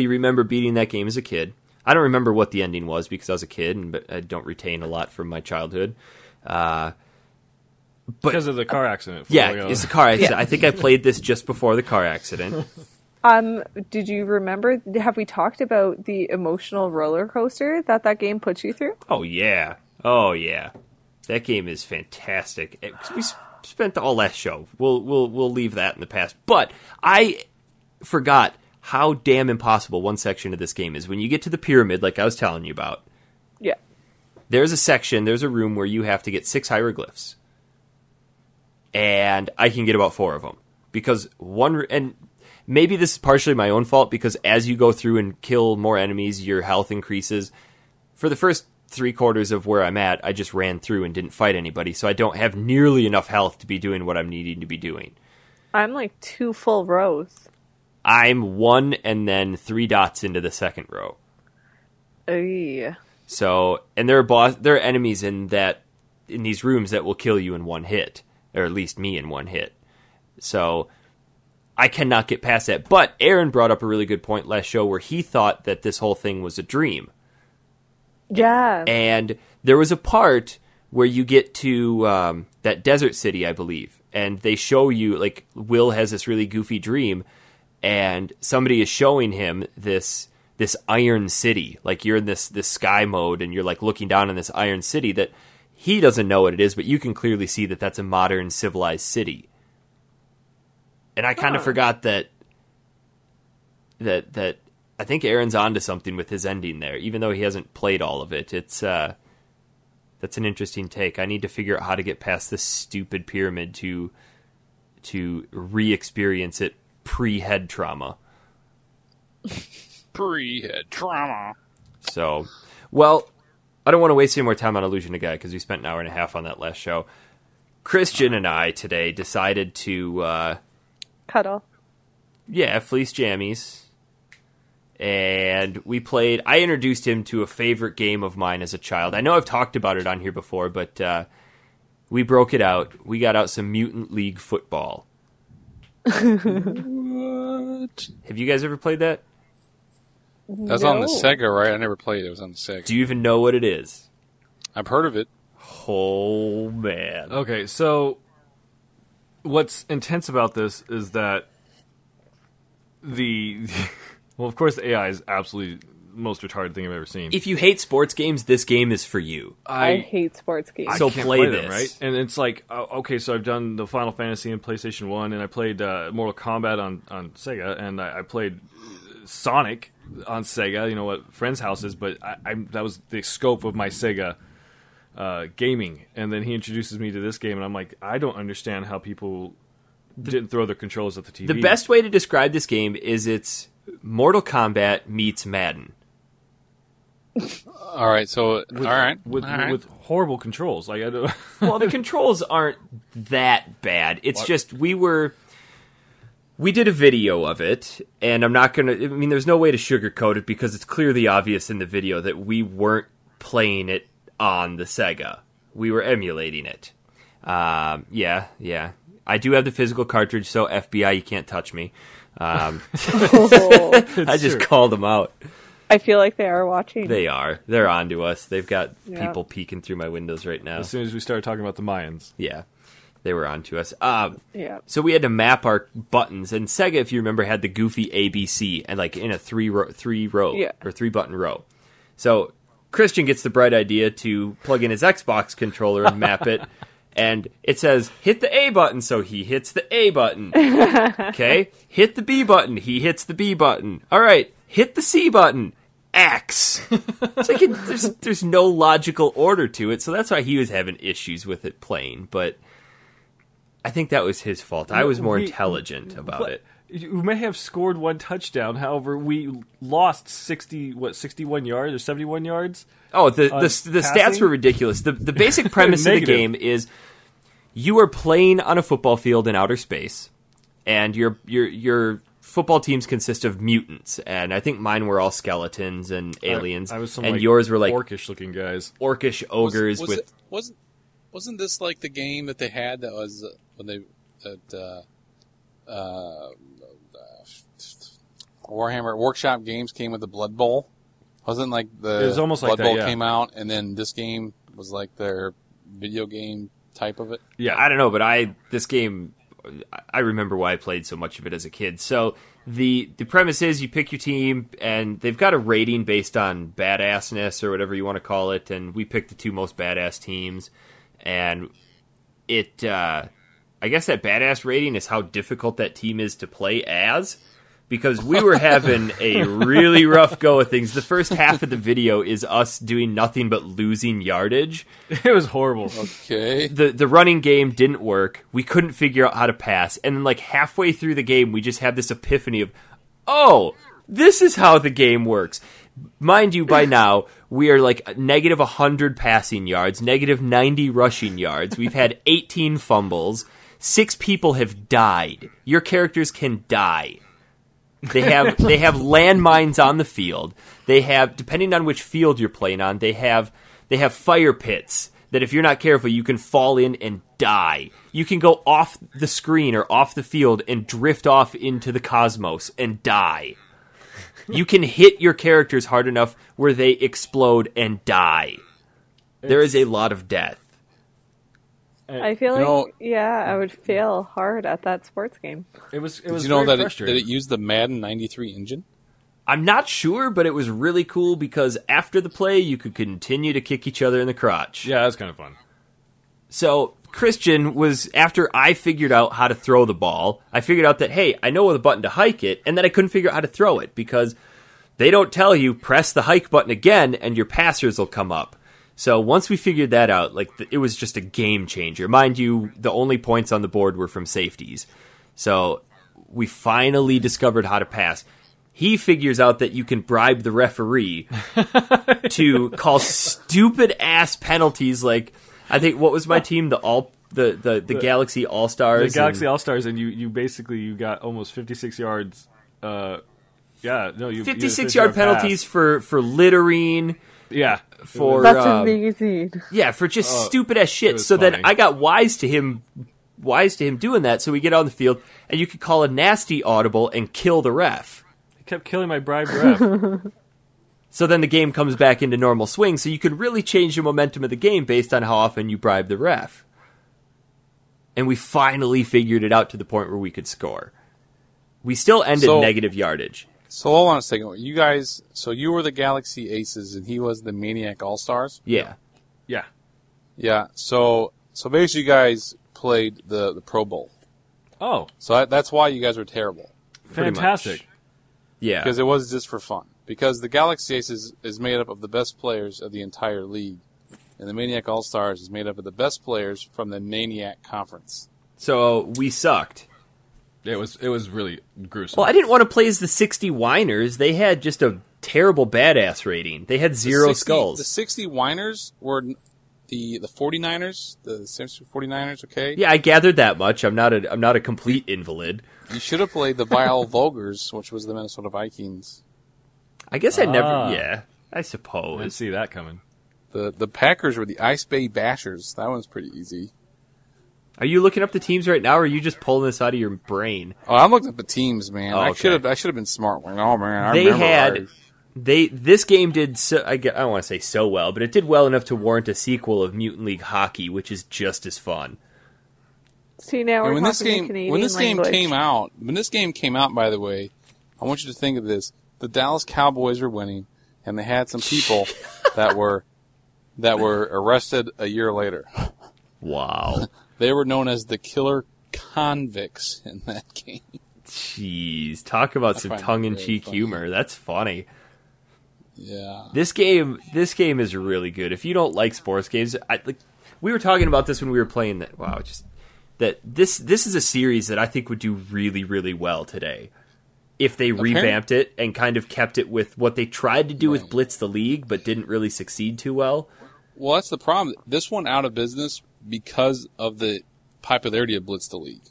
remember beating that game as a kid. I don't remember what the ending was because I was a kid, but I don't retain a lot from my childhood. Because of the car accident. It's the car accident. Yeah. I think I played this just before the car accident. Did you remember, have we talked about the emotional roller coaster that game puts you through? Oh, yeah. That game is fantastic. We spent all last show. We'll leave that in the past. But I forgot how damn impossible one section of this game is. When you get to the pyramid, like I was telling you about. Yeah. There's a room where you have to get 6 hieroglyphs. and I can get about 4 of them. Because and maybe this is partially my own fault, because as you go through and kill more enemies, your health increases. For the first 3/4 of where I'm at, I just ran through and didn't fight anybody, so I don't have nearly enough health to be doing what I'm needing to be doing. I'm like 2 full rows. I'm 1 and then 3 dots into the second row. Yeah. So, and there are enemies in these rooms that will kill you in 1 hit, or at least me in 1 hit. So I cannot get past that. But Aaron brought up a really good point last show where he thought that this whole thing was a dream. Yeah. And there was a part where you get to that desert city, I believe, and they show you, like, Will has this really goofy dream, and somebody is showing him this iron city. Like, you're in this sky mode, and you're, like, looking down on this iron city that he doesn't know what it is, but you can clearly see that that's a modern, civilized city. And I kind of forgot that I think Aaron's onto something with his ending there, even though he hasn't played all of it. It's that's an interesting take. I need to figure out how to get past this stupid pyramid to re-experience it pre-head trauma. Pre-head trauma. So, well, I don't want to waste any more time on Illusion of Gaia because we spent an hour and a half on that last show. Christian and I today decided to cuddle. Yeah, fleece jammies. And we played. I introduced him to a favorite game of mine as a child. I know I've talked about it on here before, but we broke it out. We got out some Mutant League Football. What? Have you guys ever played that? That's on the Sega, right? I never played it. It was on the Sega. Do you even know what it is? I've heard of it. Oh, man. Okay, so what's intense about this is that well, of course, the AI is absolutely the most retarded thing I've ever seen. If you hate sports games, this game is for you. I hate sports games. So I can't play them, this. right? And it's like, okay, so I've done the Final Fantasy on PlayStation 1, and I played Mortal Kombat on Sega, and I played Sonic on Sega, you know, at friends' houses, but that was the scope of my Sega gaming. And then he introduces me to this game, and I'm like, I don't understand how people didn't throw their controls at the TV. The best way to describe this game is it's Mortal Kombat meets Madden. All right, so with horrible controls. Like, I don't. Well, the controls aren't that bad. It's just we did a video of it, and I'm not gonna. I mean, there's no way to sugarcoat it because it's clearly obvious in the video that we weren't playing it on the Sega. We were emulating it. Yeah. I do have the physical cartridge, so FBI, you can't touch me. I just called them out. I feel like they are watching. They are. They're on to us. They've got people peeking through my windows right now. As soon as we started talking about the Mayans. Yeah, they were on to us. So we had to map our buttons, and Sega, if you remember, had the goofy ABC, and like in a three button row. So Christian gets the bright idea to plug in his Xbox controller and map it. And it says, hit the A button, so he hits the A button. Okay? Hit the B button, he hits the B button. All right, hit the C button, X. It's like there's no logical order to it, so that's why he was having issues with it playing. But I think that was his fault. I was more intelligent about it. We may have scored 1 touchdown, however, we lost 61 yards or 71 yards? Oh, the stats were ridiculous. The basic premise of the game is you are playing on a football field in outer space, and your football teams consist of mutants, and I think mine were all skeletons and aliens, I was some, and like, yours were like orcish looking guys, orcish ogres Wasn't this like the game that they had that was when they Warhammer Workshop Games came with the Blood Bowl? Wasn't like it was almost Blood like Bowl that, yeah. came out, and then this game was like their video game type of it? Yeah, I don't know, but this game, I remember why I played so much of it as a kid. So the premise is you pick your team, and they've got a rating based on badassness or whatever you want to call it, and we picked the 2 most badass teams, and it, I guess that badass rating is how difficult that team is to play as. because we were having a really rough go of things. The first half of the video is us doing nothing but losing yardage. It was horrible. Okay. The running game didn't work. We couldn't figure out how to pass. And then like halfway through the game, we just had this epiphany of, oh, this is how the game works. Mind you, by now, we are like negative 100 passing yards, negative 90 rushing yards. We've had 18 fumbles. 6 people have died. Your characters can die. They have landmines on the field. They have, depending on which field you're playing on, they have fire pits that if you're not careful, you can fall in and die. You can go off the screen or off the field and drift off into the cosmos and die. You can hit your characters hard enough where they explode and die. There is a lot of death. I feel like, I would fail hard at that sports game. It was Did you know very that frustrating. it used the Madden 93 engine? I'm not sure, but it was really cool because after the play, you could continue to kick each other in the crotch. Yeah, that's kind of fun. So Christian was, after I figured out how to throw the ball, I figured out that, hey, I know the button to hike it, and then I couldn't figure out how to throw it because they don't tell you press the hike button again and your passers will come up. So once we figured that out, like it was just a game changer. Mind you, the only points on the board were from safeties. So we finally discovered how to pass. He figures out that you can bribe the referee to call stupid ass penalties. Like, I think, what was my team? The Galaxy All Stars. The Galaxy All Stars, and you basically got almost 56 yards. 56 yard penalties for littering. Yeah, for that's amazing. Yeah, for just stupid ass shit. So funny. then I got wise to him doing that. So we get on the field, and you could call a nasty audible and kill the ref. He kept killing my bribed ref. So then the game comes back into normal swing. So you could really change the momentum of the game based on how often you bribe the ref. And we finally figured it out to the point where we could score. We still ended negative yardage. So hold on a second. You guys, so you were the Galaxy Aces and he was the Maniac All-Stars? Yeah. Yeah. Yeah. So basically you guys played the Pro Bowl. Oh. So that's why you guys were terrible. Fantastic. Yeah. Because it was just for fun. Because the Galaxy Aces is made up of the best players of the entire league. And the Maniac All-Stars is made up of the best players from the Maniac Conference. So we sucked. It was really gruesome. Well, I didn't want to play as the 60 Whiners. They had just a terrible badass rating. They had 0 skulls. The 60 Whiners were the 49ers, the San Francisco 49ers, okay? Yeah, I gathered that much. I'm not a complete invalid. You should have played the Vile Vulgars, which was the Minnesota Vikings. I guess I never... Yeah, I suppose. I didn't see that coming. The Packers were the Ice Bay Bashers. That one's pretty easy. Are you looking up the teams right now, or are you just pulling this out of your brain? Oh, I'm looking at the teams, man. Oh, okay. I should have been smart. Like, oh man, I remember. This game did so. I don't want to say so well, but it did well enough to warrant a sequel of Mutant League Hockey, which is just as fun. See, now we're when this talking game Canadian when this language. game came out, by the way, I want you to think of this: the Dallas Cowboys were winning, and they had some people that were arrested a year later. Wow. They were known as the Killer Convicts in that game. Jeez, talk about some tongue-in-cheek humor. That's funny. Yeah. This game is really good. If you don't like sports games, we were talking about this when we were playing that. Wow, this is a series that I think would do really, really well today if they revamped it and kind of kept it with what they tried to do with Blitz the League, but didn't really succeed too well. Well, that's the problem. This one out of business because of the popularity of Blitz the League.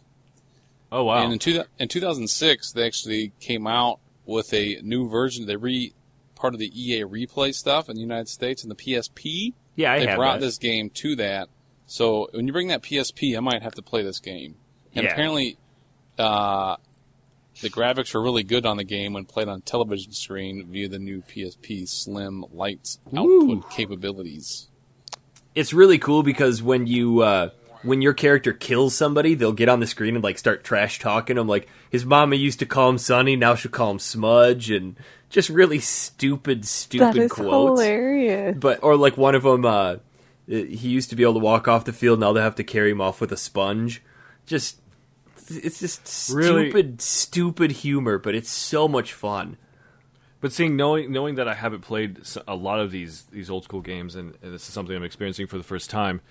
Oh, wow. And in 2006, they actually came out with a new version. Part of the EA replay stuff in the United States and the PSP. Yeah, They brought this game to that. So when you bring that PSP, I might have to play this game. And apparently, the graphics are really good on the game when played on television screen via the new PSP Slim Lights output capabilities. It's really cool because when your character kills somebody, they'll get on the screen and start trash talking him. Like his mama used to call him Sonny, now she'll call him Smudge, and just really stupid that is quotes. Hilarious. Or like one of them, he used to be able to walk off the field, now they have to carry him off with a sponge. Just just Really? stupid humor, but it's so much fun. But knowing that I haven't played a lot of these old school games, and this is something I'm experiencing for the first time,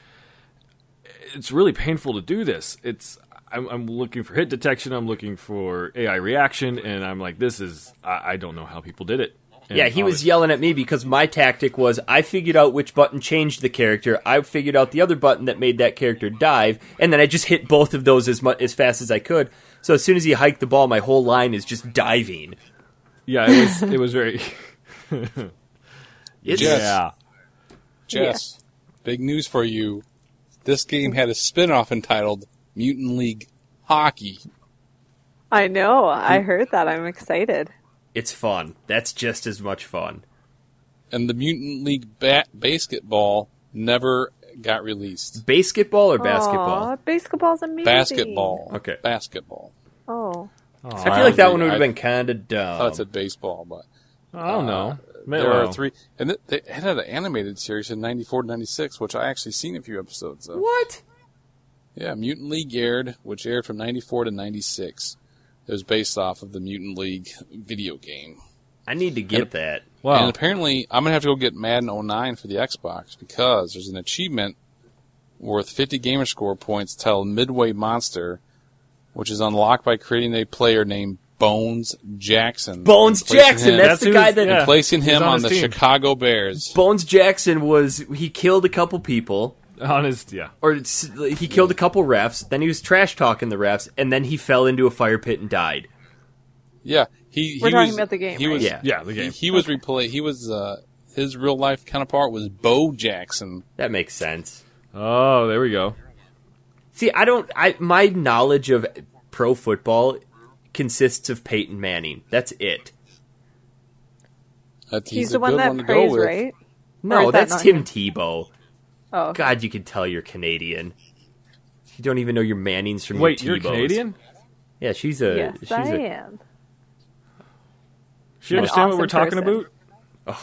it's really painful to do this. I'm looking for hit detection, I'm looking for AI reaction, and I'm like, I don't know how people did it. And yeah, he was yelling at me because my tactic was I figured out which button changed the character, I figured out the other button that made that character dive, and then I just hit both of those as fast as I could. So as soon as he hiked the ball, my whole line is just diving. Yeah, it was very... Jess, big news for you. This game had a spin-off entitled Mutant League Hockey. I know. I heard that. I'm excited. It's fun. That's just as much fun. And the Mutant League Basketball never got released. Basketball or basketball? Aw, basketball's amazing. Basketball. Okay. Basketball. Oh. I feel like that one would have been kind of dumb. I thought it said baseball, but... I don't know. There are 3... And they had an animated series in 94 to 96, which I actually seen a few episodes of. What? Yeah, Mutant League aired, which aired from 94 to 96. It was based off of the Mutant League video game. I need to get that. Wow. And apparently, I'm going to have to go get Madden 09 for the Xbox because there's an achievement worth 50 gamerscore points titled Midway Monster, which is unlocked by creating a player named Bones Jackson. Bones Jackson, that's the guy that... Yeah. Placing him on the team. Chicago Bears. Bones Jackson he killed a couple people. Honest, yeah. Or he killed a couple refs, then he was trash-talking the refs, and then he fell into a fire pit and died. Yeah. We're talking about the game, he right? was, Yeah, the game. He was his real-life counterpart was Bo Jackson. That makes sense. Oh, there we go. See, my knowledge of pro football consists of Peyton Manning. That's it. He's the one that prays, right? No, that's Tim Tebow. Oh, okay. God, you can tell you're Canadian. You don't even know your Mannings from Wait, your Tebows. you're Canadian? Yeah, she's Yes, I am. She understand what we're talking person. about?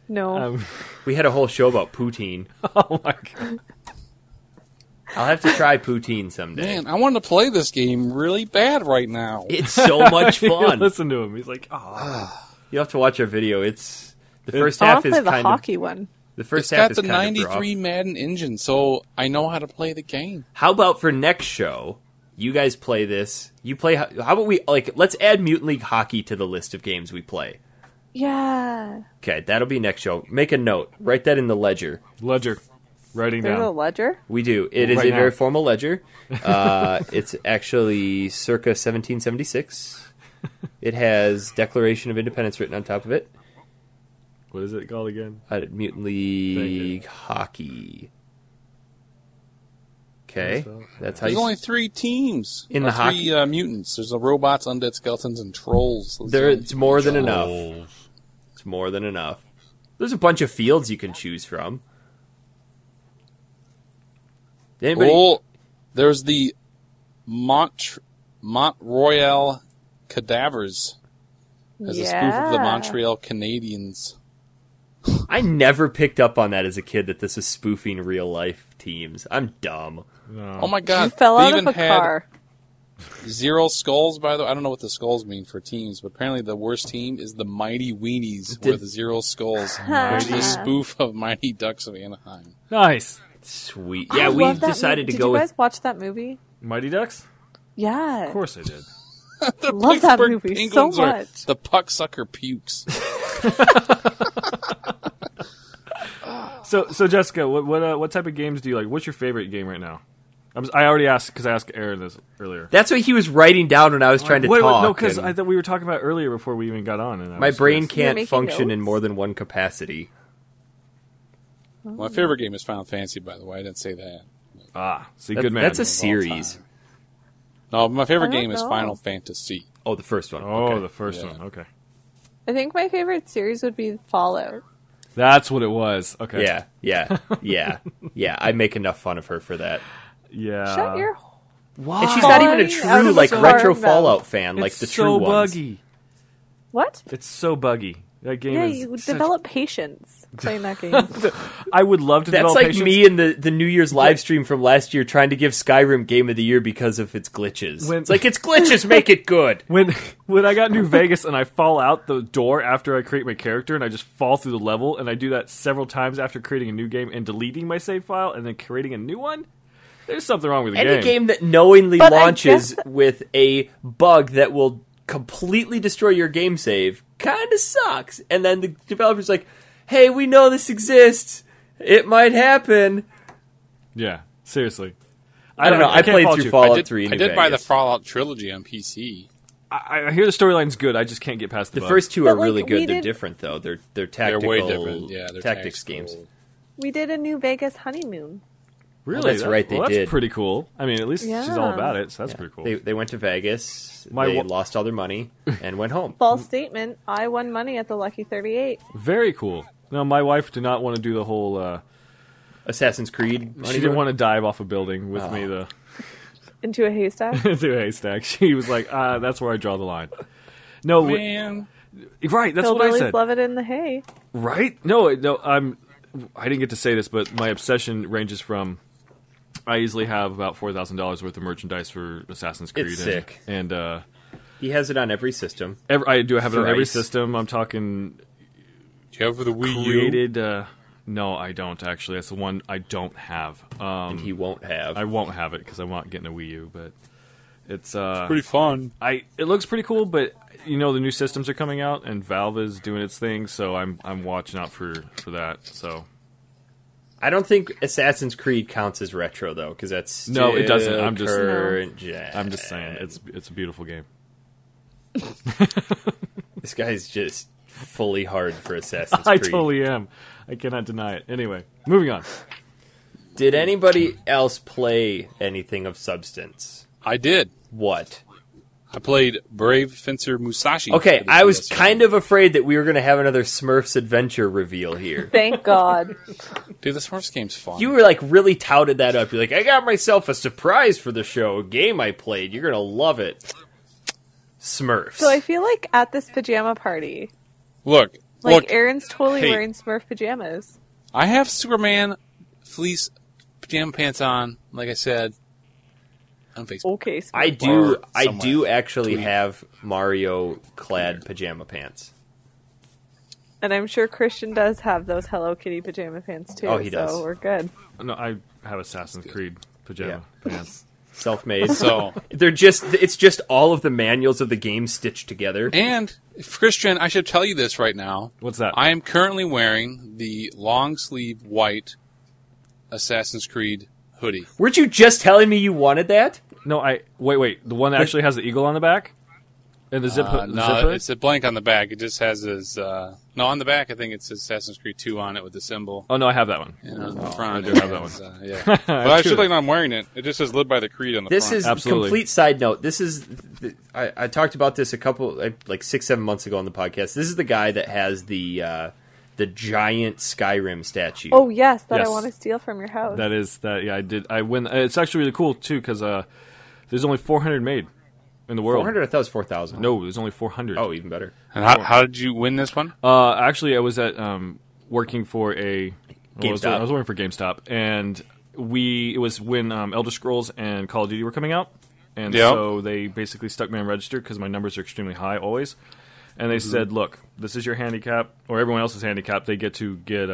No. We had a whole show about poutine. Oh my god. I'll have to try poutine someday. Man, I want to play this game really bad right now. It's so much fun. Listen to him. He's like, oh. You have to watch our video. It's the first half is play the kind hockey of one. the first It's half got is the kind of 93 rough. Madden engine, so I know how to play the game. How about for next show? You guys play this. You play. How about we let's add Mutant League Hockey to the list of games we play. Yeah. Okay, that'll be next show. Make a note. Write that in the ledger. Ledger. Writing There's a down. ledger? We do. It is Right a now. very formal ledger. It's actually circa 1776. It has Declaration of Independence written on top of it. What is it called again? Mutant League Hockey. Okay, that's how There's you... only 3 teams. In the three mutants. There's the robots, undead skeletons, and trolls. Those are It's more than enough. Oh. It's more than enough. There's a bunch of fields you can choose from. Anybody? Oh, there's the Mont Royal Cadavers as a spoof of the Montreal Canadiens. I never picked up on that as a kid, that this is spoofing real life teams. I'm dumb. No. Oh my god. You fell they out even of a had car. 0 skulls, by the way. I don't know what the skulls mean for teams, but apparently the worst team is the Mighty Weenies with 0 skulls, which is a spoof of Mighty Ducks of Anaheim. Nice. Sweet. I Yeah, we love that decided movie. to Did go you guys with... watch that movie? Mighty Ducks? Yeah. Of course I did. The Love that Pittsburgh movie Penguins so are much. the puck sucker pukes. So Jessica, what type of games do you like? What's your favorite game right now? I already asked because I asked Aaron this earlier. That's what he was writing down when I was trying to talk. No, because and I thought we were talking about it earlier before we even got on. And my brain You're can't making function in notes? more than one capacity. My favorite game is Final Fantasy, by the way. I didn't say that. See, good man. That's a all series. No, my favorite I don't game is know. Final Fantasy. Oh, the first one. Oh, Okay. the first Yeah. one. Okay, I think my favorite series would be Fallout. that's what it was. Okay. Yeah. I make enough fun of her for that. Yeah. Shut your... And she's not even a Falling out true of like the retro car, Fallout fan, like It's the true so ones. buggy. What? It's so buggy. That game Yeah, is you develop patience playing that game. I would love to That's develop like patience. me in the New Year's live stream from last year trying to give Skyrim Game of the Year because of its glitches. It's like, its glitches make it good. When I got New Vegas and I fall out the door after I create my character and I just fall through the level, and I do that several times after creating a new game and deleting my save file and then creating a new one, there's something wrong with the game. Any game that knowingly launches with a bug that will completely destroy your game save kind of sucks. And then the developer's like, hey, we know this exists. It might happen. Yeah, seriously. I don't know. I played through Fallout 3 in I New did buy the Vegas. Fallout trilogy on PC. I hear the storyline's good. I just can't get past the The bug. first two are But, like, really good. we They're did- different, though. They're tactical. They're way different. Yeah, they're tactics tactical. games. We did a New Vegas honeymoon. Really? Well, that's right, they that's did. pretty cool. I mean, at least she's all Yeah. about it, so that's pretty cool. They went to Vegas. My They wa- lost all their money and went home. False statement. I won money at the Lucky 38. Very cool. No, my wife did not want to do the whole... Assassin's Creed. she didn't want to dive off a building with me Into a haystack. into a haystack. She was like, that's where I draw the line. No, Man, right, that's what I Hillbillies said. love it in the hay. Right? No, I didn't get to say this, but my obsession ranges from... I easily have about $4,000 worth of merchandise for Assassin's Creed. It's sick. And He has it on every system. I do have it on every Thrice. system. I'm talking do you have for the Wii U? created... no, I don't, actually. That's the one I don't have. And he won't have. I won't have it because I'm not getting a Wii U, but it's... Pretty fun. it looks pretty cool, but the new systems are coming out, and Valve is doing its thing, so I'm watching out for that, so... I don't think Assassin's Creed counts as retro though, because that's still No, it doesn't. I'm just- current gen. I'm just saying, it's a beautiful game. This guy's just fully hard for Assassin's I Creed. totally am. I cannot deny it. Anyway, moving on. Did anybody else play anything of substance? I did. What? I played Brave Fencer Musashi. Okay, for the I was PS1. kind of afraid that we were going to have another Smurfs Adventure reveal here. Thank God. Dude, the Smurfs game's fun. You were like really touted that up. You're like, I got myself a surprise for the show, a game I played. You're going to love it. Smurfs. So I feel like at this pajama party, Look, Aaron's totally hey. wearing Smurf pajamas. I have Superman fleece pajama pants on, like I said, on Facebook. Okay, Smurf. I do. Or I somewhere. do actually Tweet. have Mario clad pajama pants. And I'm sure Christian does have those Hello Kitty pajama pants too. Oh, he does. So we're good. No, I have Assassin's Creed pajama pants. Self-made. So, it's just all of the manuals of the game stitched together. and Christian, I should tell you this right now. What's that? I am currently wearing the long sleeve white Assassin's Creed hoodie. Weren't you just telling me you wanted that? No, wait. The one that actually has the eagle on the back? And the zip hood? No, zip hood? it's a blank on the back. It just has his. No, on the back, I think it says Assassin's Creed 2 on it with the symbol. Oh, no, I have that one. And on the front, I do it have that has, yeah. But I should like not wearing it. It just says "Live by the Creed" on the This front. is Absolutely. complete side note. This is I talked about this a couple like 6-7 months ago on the podcast. This is the guy that has the giant Skyrim statue. Oh yes, that Yes. I want to steal from your house. That is that. Yeah, I did. I win. It's actually really cool too because there's only 400 made in the world. 400? I thought it was 4,000. No, there's only 400. Oh, even better. And how did you win this one? Actually, I was at working for a GameStop. I was working for GameStop, and it was when Elder Scrolls and Call of Duty were coming out, and Yep. so they basically stuck me on register because my numbers are extremely high always, and they said, "Look, this is your handicap, or everyone else's handicap. They get to get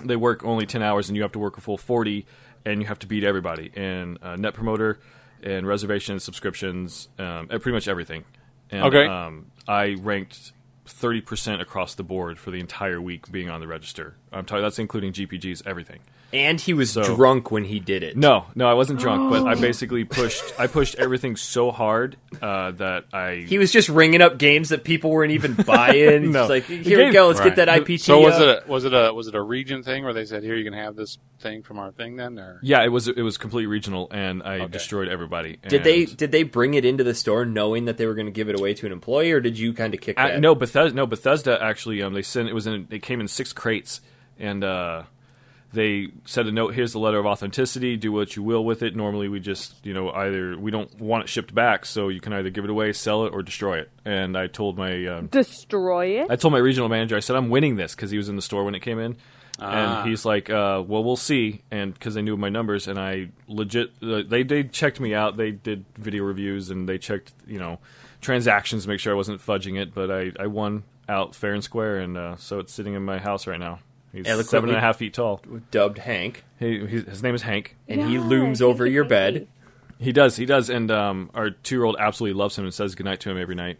they work only 10 hours, and you have to work a full 40, and you have to beat everybody in Net Promoter." And reservations, subscriptions, and pretty much everything. And, Okay. I ranked 30% across the board for the entire week being on the register. I'm talking that's including GPGs, everything. And he was So- drunk when he did it. No, I wasn't drunk, but I basically pushed everything so hard that He was just ringing up games that people weren't even buying. No. He's like, The here we game- go, let's Right. get that IPT So up. was it a region thing where they said, "Here, you can have this thing from our thing," then? Or yeah, it was completely regional, and I destroyed everybody. Did they bring it into the store knowing that they were going to give it away to an employee, or did you kind of kick that? No, Bethesda actually they sent it came in 6 crates, and they said a note, here's the letter of authenticity, do what you will with it. Normally we just, either we don't want it shipped back, so you can either give it away, sell it, or destroy it. And I told my... destroy it? I told my regional manager, I said, I'm winning this, because he was in the store when it came in. And he's like, well, we'll see, and because they knew my numbers, and I legit... they checked me out, they did video reviews, and they checked, transactions to make sure I wasn't fudging it, but I won out fair and square, and so it's sitting in my house right now. He's 7.5 feet tall. Dubbed Hank. His name is Hank. And he looms over your bed. He does, and our 2-year-old absolutely loves him and says goodnight to him every night.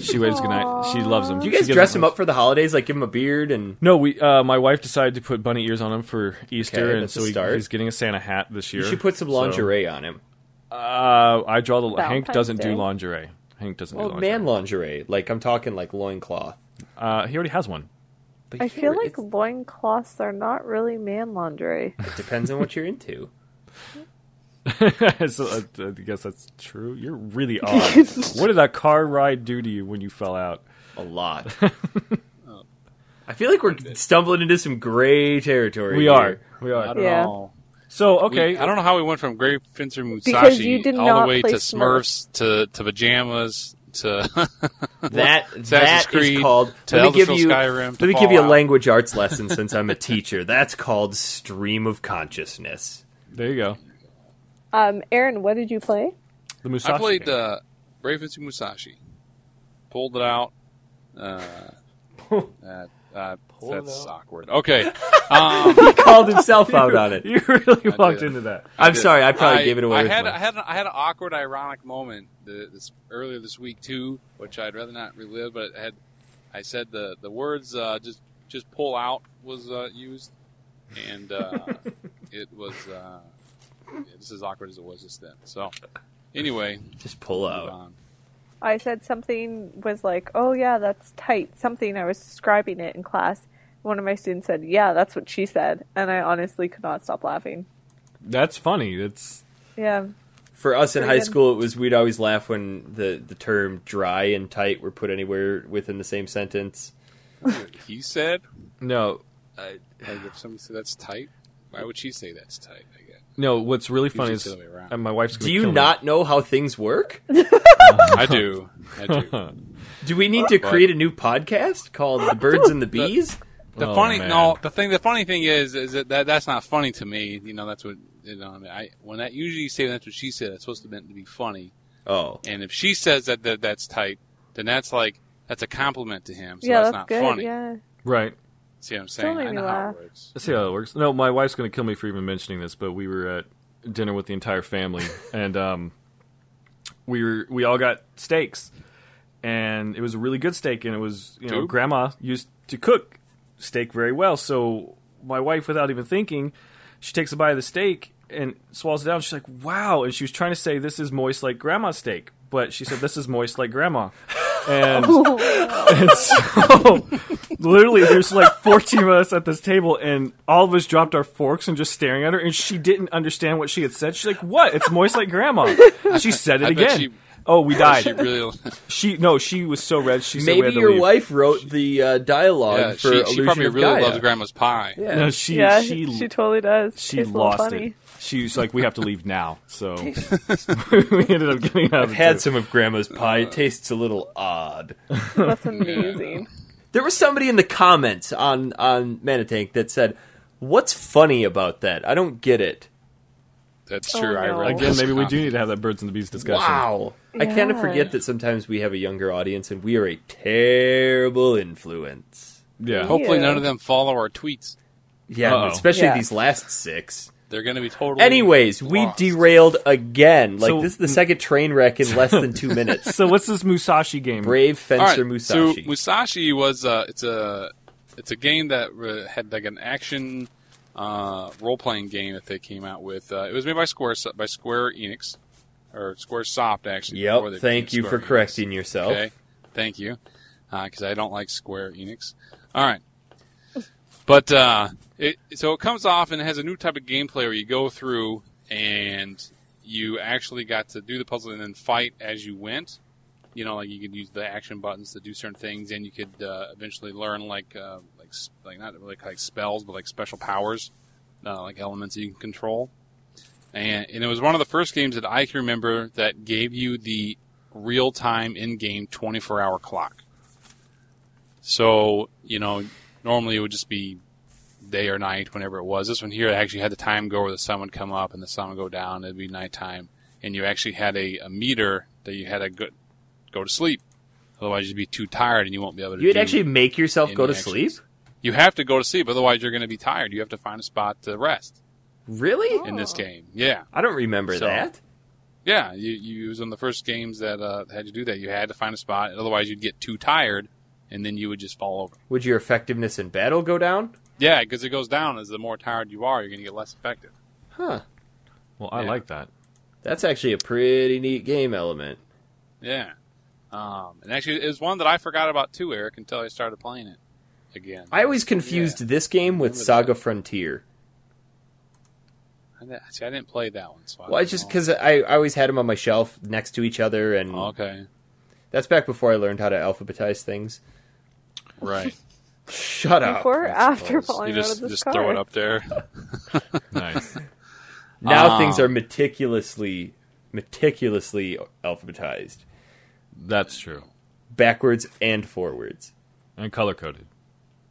She waves goodnight. She loves him. Do you guys dress him up for the holidays, like give him a beard? And No, my wife decided to put bunny ears on him for Easter, Okay, and so he's getting a Santa hat this year. You should put some lingerie on him. I draw the... Valentine's Hank doesn't Day. do lingerie. Hank doesn't do lingerie. Man lingerie. Like, I'm talking like loincloth. He already has one. But I feel like loincloths are not really man lingerie. It depends on what you're into. So, I guess that's true. You're really odd. What did that car ride do to you when you fell out? A lot. I feel like we're stumbling into some gray territory. We are. I don't Yeah. know. So, okay. I don't know how we went from Great Fencer Because Musashi you did all not the way play to Smurfs to pajamas to That Assassin's Creed, is called. to Let me Elder give Scrolls you. Skyrim, to Let me give you a Fallout. language arts lesson since I'm a teacher. That's called stream of consciousness. There you go. Aaron, what did you play? The Musashi. I played game. Great Fencer Musashi. Pulled it out. That's awkward. Okay. He called himself out on it. You really walked did. into that. I'm sorry. I probably gave it away. I with had my- I had an awkward, ironic moment earlier this week too, which I'd rather not relive. But I said the words just pull out was used, and it was just as awkward as it was just then. So anyway, Just pull move out. on. I said something was like, oh yeah, that's tight. Something, I was describing it in class. One of my students said, yeah, that's what she said. And I honestly could not stop laughing. That's funny. It's Yeah. For us in Pretty high good. school, we'd always laugh when the term dry and tight were put anywhere within the same sentence. He said, no. like if somebody said that's tight, why would she say that's tight? I guess. No, what's really funny Usually is the other way around. my wife's going Do you not know how things work? I do. Do we need to create a new podcast called The Birds and the Bees? The Oh, funny man. the funny thing is that's not funny to me. That's what when that usually you say that's what she said. It's supposed to meant to be funny. Oh. And if she says that's tight, then that's a compliment to him. So yeah, that's that's not good. funny. Yeah. Right. See what I'm Still saying? made I me know how laugh. it works. Let's see how it works. No, my wife's going to kill me for even mentioning this, but we were at dinner with the entire family, and we all got steaks, and it was a really good steak, and it was Two? Grandma used to cook steak very well. So my wife, without even thinking, she takes a bite of the steak and swallows it down. She's like, "Wow!" And she was trying to say, "This is moist like Grandma's steak," but she said, "This is moist like Grandma." And, and so, literally, there's like 14 of us at this table, and all of us dropped our forks and just staring at her, and she didn't understand what she had said. She's like, "What? It's moist like Grandma." She said it I bet again. We died. She really. She was so red. She said we Maybe had to your leave. wife wrote the dialogue Yeah, for she Illusion probably of really Gaia. loves Grandma's pie. Yeah. No, she totally does. she Tastes a little lost funny. it. She was like, "We have to leave now." So we ended up getting out. I've had some of Grandma's pie. It tastes a little odd. That's amazing. There was somebody in the comments on Manitank that said, "What's funny about that? I don't get it." That's Oh, true. I no. read Again, this maybe we do comment. need to have that birds and the bees discussion. Wow. I kind of Yeah. forget that sometimes we have a younger audience and we are a terrible influence. Yeah. Hopefully, Yeah. none of them follow our tweets. Yeah, Uh-oh. especially Yeah. these last 6. They're going to be totally. Anyways, we lost. derailed again. Like, So- this is the second train wreck in less than 2 minutes. So what's this Musashi game? Brave All Fencer right, Musashi. So Musashi was it's a game that had like an action role playing game that they came out with. It was made by Square Enix or Squaresoft actually. before they Yep, thank became you for Square Enix. correcting yourself. Okay, thank you, because I don't like Square Enix. All right, but so it comes off and it has a new type of gameplay where you go through and you actually got to do the puzzle and then fight as you went. Like you could use the action buttons to do certain things, and you could eventually learn like not like spells, but like special powers like elements that you can control. And it was one of the first games that I can remember that gave you the real-time in-game 24-hour clock. So, normally it would just be day or night, whenever it was. This one here actually had the time go where the sun would come up and the sun would go down. It'd be nighttime. And you actually had a meter that you had to go to sleep. Otherwise you'd be too tired and you won't be able to You'd actually make yourself go to sleep? You have to go to sleep, otherwise you're going to be tired. You have to find a spot to rest. Really? In this game, yeah. I don't remember that. Yeah, you was one of the first games that had to do that. You had to find a spot, otherwise you'd get too tired, and then you would just fall over. Would your effectiveness in battle go down? Yeah, because it goes down as the more tired you are, you're going to get less effective. Huh. Well, I like that. That's actually a pretty neat game element. Yeah. And actually, it was one that I forgot about too, Eric, until I started playing it again. I always confused this game with Saga Frontier. See, I didn't play that one. So well, it's just because I always had them on my shelf next to each other, and okay, that's back before I learned how to alphabetize things. Right. Shut up. Before or after falling out of the just car? throw it up there. Nice. Now things are meticulously alphabetized. That's true. Backwards and forwards. And color-coded.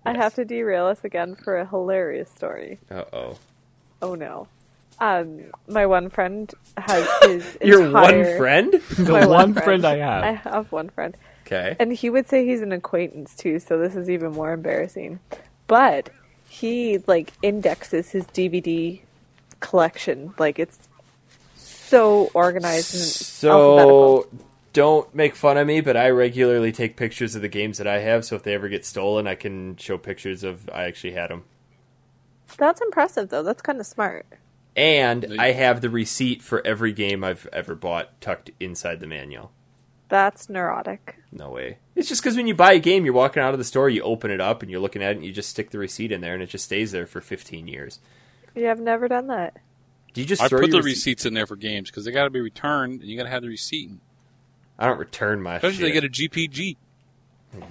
I have to derail us again for a hilarious story. Uh-oh. Oh, no. My one friend has his Your entire... one friend? The one friend I have. I have one friend. Okay. And he would say he's an acquaintance, too, so this is even more embarrassing. But he, indexes his DVD collection. It's so organized and alphabetical. Don't make fun of me, but I regularly take pictures of the games that I have, so if they ever get stolen, I can show pictures of I actually had them. That's impressive, though. That's kind of smart. And I have the receipt for every game I've ever bought tucked inside the manual. That's neurotic. No way. It's just because when you buy a game, you're walking out of the store, you open it up, and you're looking at it, and you just stick the receipt in there, and it just stays there for 15 years. Yeah, I've never done that. Do you just I throw put your the receipts in there for games, because they got to be returned, and you got to have the receipt. I don't return my Especially shit. they get a GPG.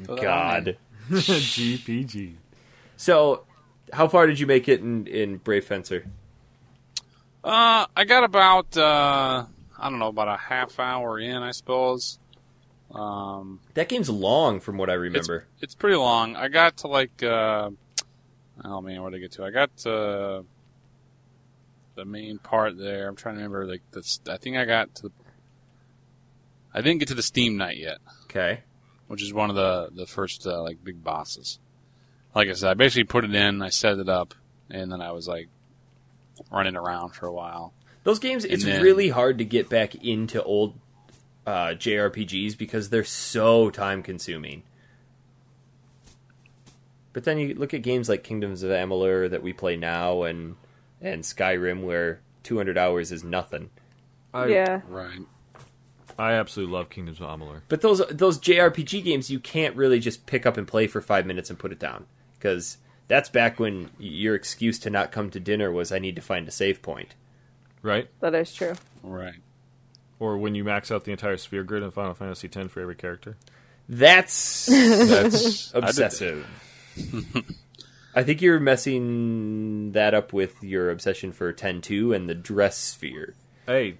God. GPG. So, how far did you make it in Brave Fencer? I got about, about a half hour in, I suppose. That game's long from what I remember. It's pretty long. I got to where'd I get to? I got to the main part there. I'm trying to remember, I think I didn't get to the Steam Night yet. Okay. Which is one of the first, big bosses. Like I said, I basically put it in, I set it up, and then I was, running around for a while. Those games, it's really hard to get back into old JRPGs because they're so time-consuming. But then you look at games like Kingdoms of Amalur that we play now and Skyrim where 200 hours is nothing. Yeah. Right. I absolutely love Kingdoms of Amalur. But those JRPG games, you can't really just pick up and play for 5 minutes and put it down. Because that's back when your excuse to not come to dinner was, I need to find a save point. Right? That is true. Right. Or when you max out the entire sphere grid in Final Fantasy X for every character. That's obsessive. I think you're messing that up with your obsession for 10-2 and the dress sphere. Hey,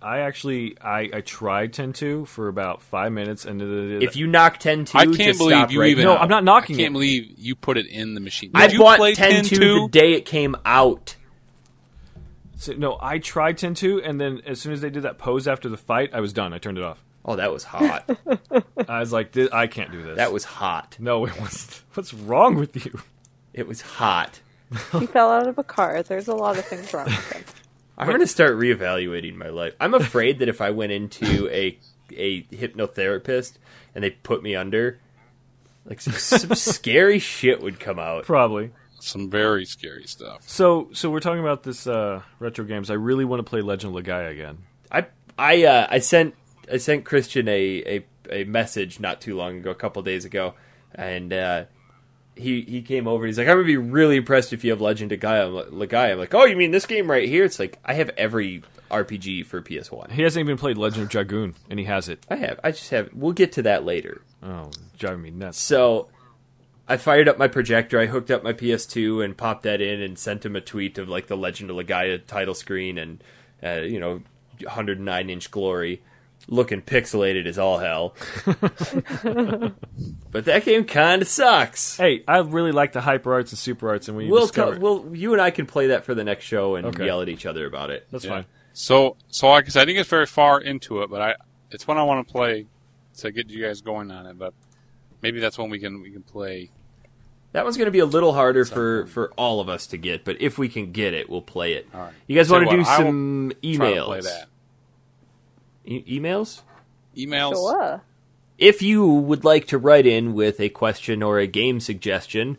I tried 10-2 for about 5 minutes, and if you knock 10-2, I can't just believe stop you right even. now. No, I'm not knocking I can't it. believe you put it in the machine. I Did you bought play 10-2 the day it came out. So, no, I tried 10-2, and then as soon as they did that pose after the fight, I was done. I turned it off. Oh, that was hot. I was like, I can't do this. That was hot. No, it wasn't. What's wrong with you? It was hot. He fell out of a car. There's a lot of things wrong with him. I'm going to start reevaluating my life. I'm afraid that if I went into a hypnotherapist and they put me under, some scary shit would come out. Probably. Some very scary stuff. So we're talking about this retro games. I really want to play Legend of Legaia again. I sent Christian a message not too long ago, a couple days ago, and he came over and he's like, I'm going to be really impressed if you have Legend of Legaia. I'm like, oh, you mean this game right here? It's like, I have every RPG for PS1. He hasn't even played Legend of Dragoon, and he has it. I just have. We'll get to that later. Oh, driving me nuts. So, I fired up my projector, I hooked up my PS2 and popped that in and sent him a tweet of like the Legend of Legaia title screen and 109-inch glory, looking pixelated as all hell. But that game kind of sucks. Hey, I really like the hyper arts and super arts, and you and I can play that for the next show and yell at each other about it. That's fine. So I guess I didn't get very far into it, but it's one I want to play to get you guys going on it. But maybe that's one we can play. That one's going to be a little harder for all of us to get, but if we can get it, we'll play it. All right. You guys want to do some emails? Try to play that. Emails? Emails? Sure. If you would like to write in with a question or a game suggestion,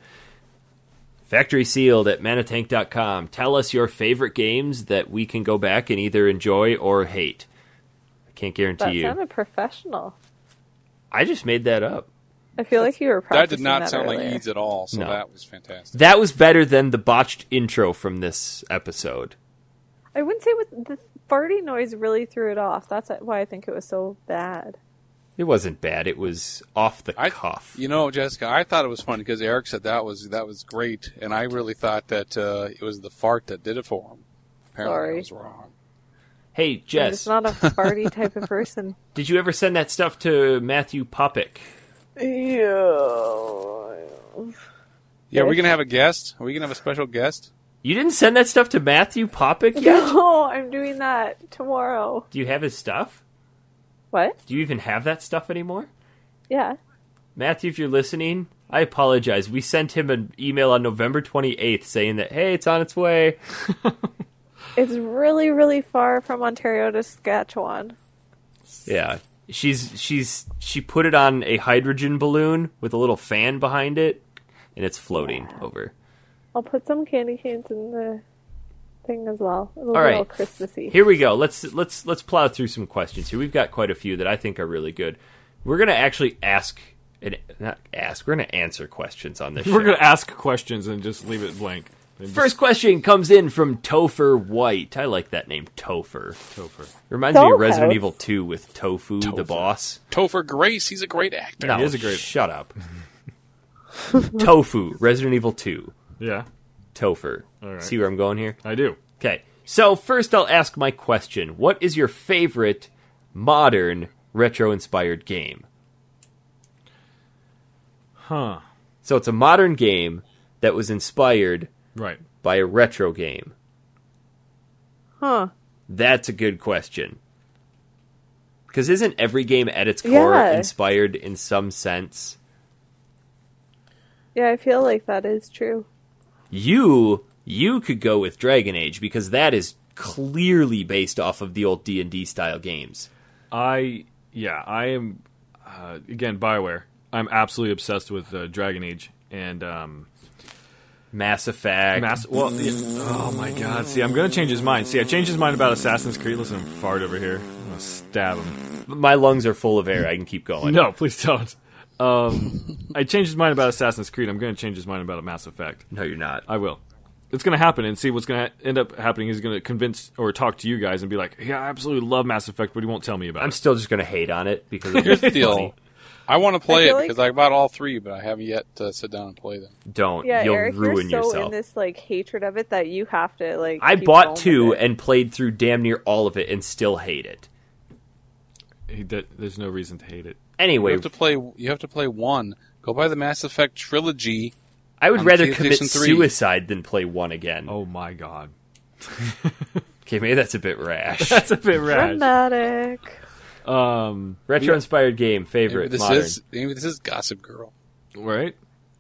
factorysealed@manatank.com. Tell us your favorite games that we can go back and either enjoy or hate. I can't guarantee you. That sounded professional. I just made that up. I feel like you were That practicing did not sound earlier. like Eads at all, so No. that was fantastic. That was better than the botched intro from this episode. I wouldn't say the farty noise really threw it off. That's why I think it was so bad. It wasn't bad. It was off the cuff. You know, Jessica, I thought it was funny because Eric said that was great, and I really thought that it was the fart that did it for him. Apparently, Sorry. I was wrong. Hey, I'm Jess, just not a farty type of person. did you ever send that stuff to Matthew Popick? Yeah, are we gonna have a guest? Are we gonna have a special guest? You didn't send that stuff to Matthew Popick yet? No, I'm doing that tomorrow. Do you have his stuff? What? Do you even have that stuff anymore? Yeah. Matthew, if you're listening, I apologize. We sent him an email on November 28th saying that, hey, it's on its way. It's really, really far from Ontario to Saskatchewan. Yeah. She put it on a hydrogen balloon with a little fan behind it, and it's floating over. I'll put some candy canes in the thing as well. It'll All be right. all Christmassy. Here we go. Let's plow through some questions here. We've got quite a few that I think are really good. We're going to actually we're going to answer questions on this show. We're going to ask questions and just leave it blank. First question comes in from Topher White. I like that name, Topher. Reminds me of Topher. Resident Evil 2 with Tofu, the boss. Topher Grace, he's a great actor. No, He is a great- shut up. Tofu, Resident Evil 2. Yeah, Topher. All right. See where I'm going here? I do. Okay. So first I'll ask my question. What is your favorite modern retro-inspired game? Huh. So it's a modern game that was inspired Right. by a retro game. Huh. That's a good question. Because isn't every game at its core Yeah. inspired in some sense? Yeah, I feel like that is true. You could go with Dragon Age because that is clearly based off of the old D&D style games. I am, again, BioWare. I'm absolutely obsessed with Dragon Age and Mass Effect. Oh my god. See, I'm going to change his mind. See, I changed his mind about Assassin's Creed. Listen, fart over here. I'm going to stab him. My lungs are full of air. I can keep going. No, please don't. I changed his mind about Assassin's Creed. I'm going to change his mind about Mass Effect. No, you're not. I will. It's going to happen, and see what's going to end up happening. He's going to convince or talk to you guys and be like, yeah, I absolutely love Mass Effect, but he won't tell me about I'm it. still just going to hate on it because Here's the deal. I want to play I it feel like- because I bought all three, but I haven't yet to sit down and play them. don't. Yeah, You'll Eric, ruin you're so yourself. in this like hatred of it that you have to like. I keep bought going 2 with it. and played through damn near all of it and still hate it. There's no reason to hate it. Anyway, You have to play one. Go buy the Mass Effect trilogy. I would on rather PlayStation commit 3. suicide than play 1 again. Oh my god. Okay, maybe that's a bit rash. That's a bit rash. Dramatic. Retro-inspired game, favorite, modern. Maybe this is Gossip Girl. Right?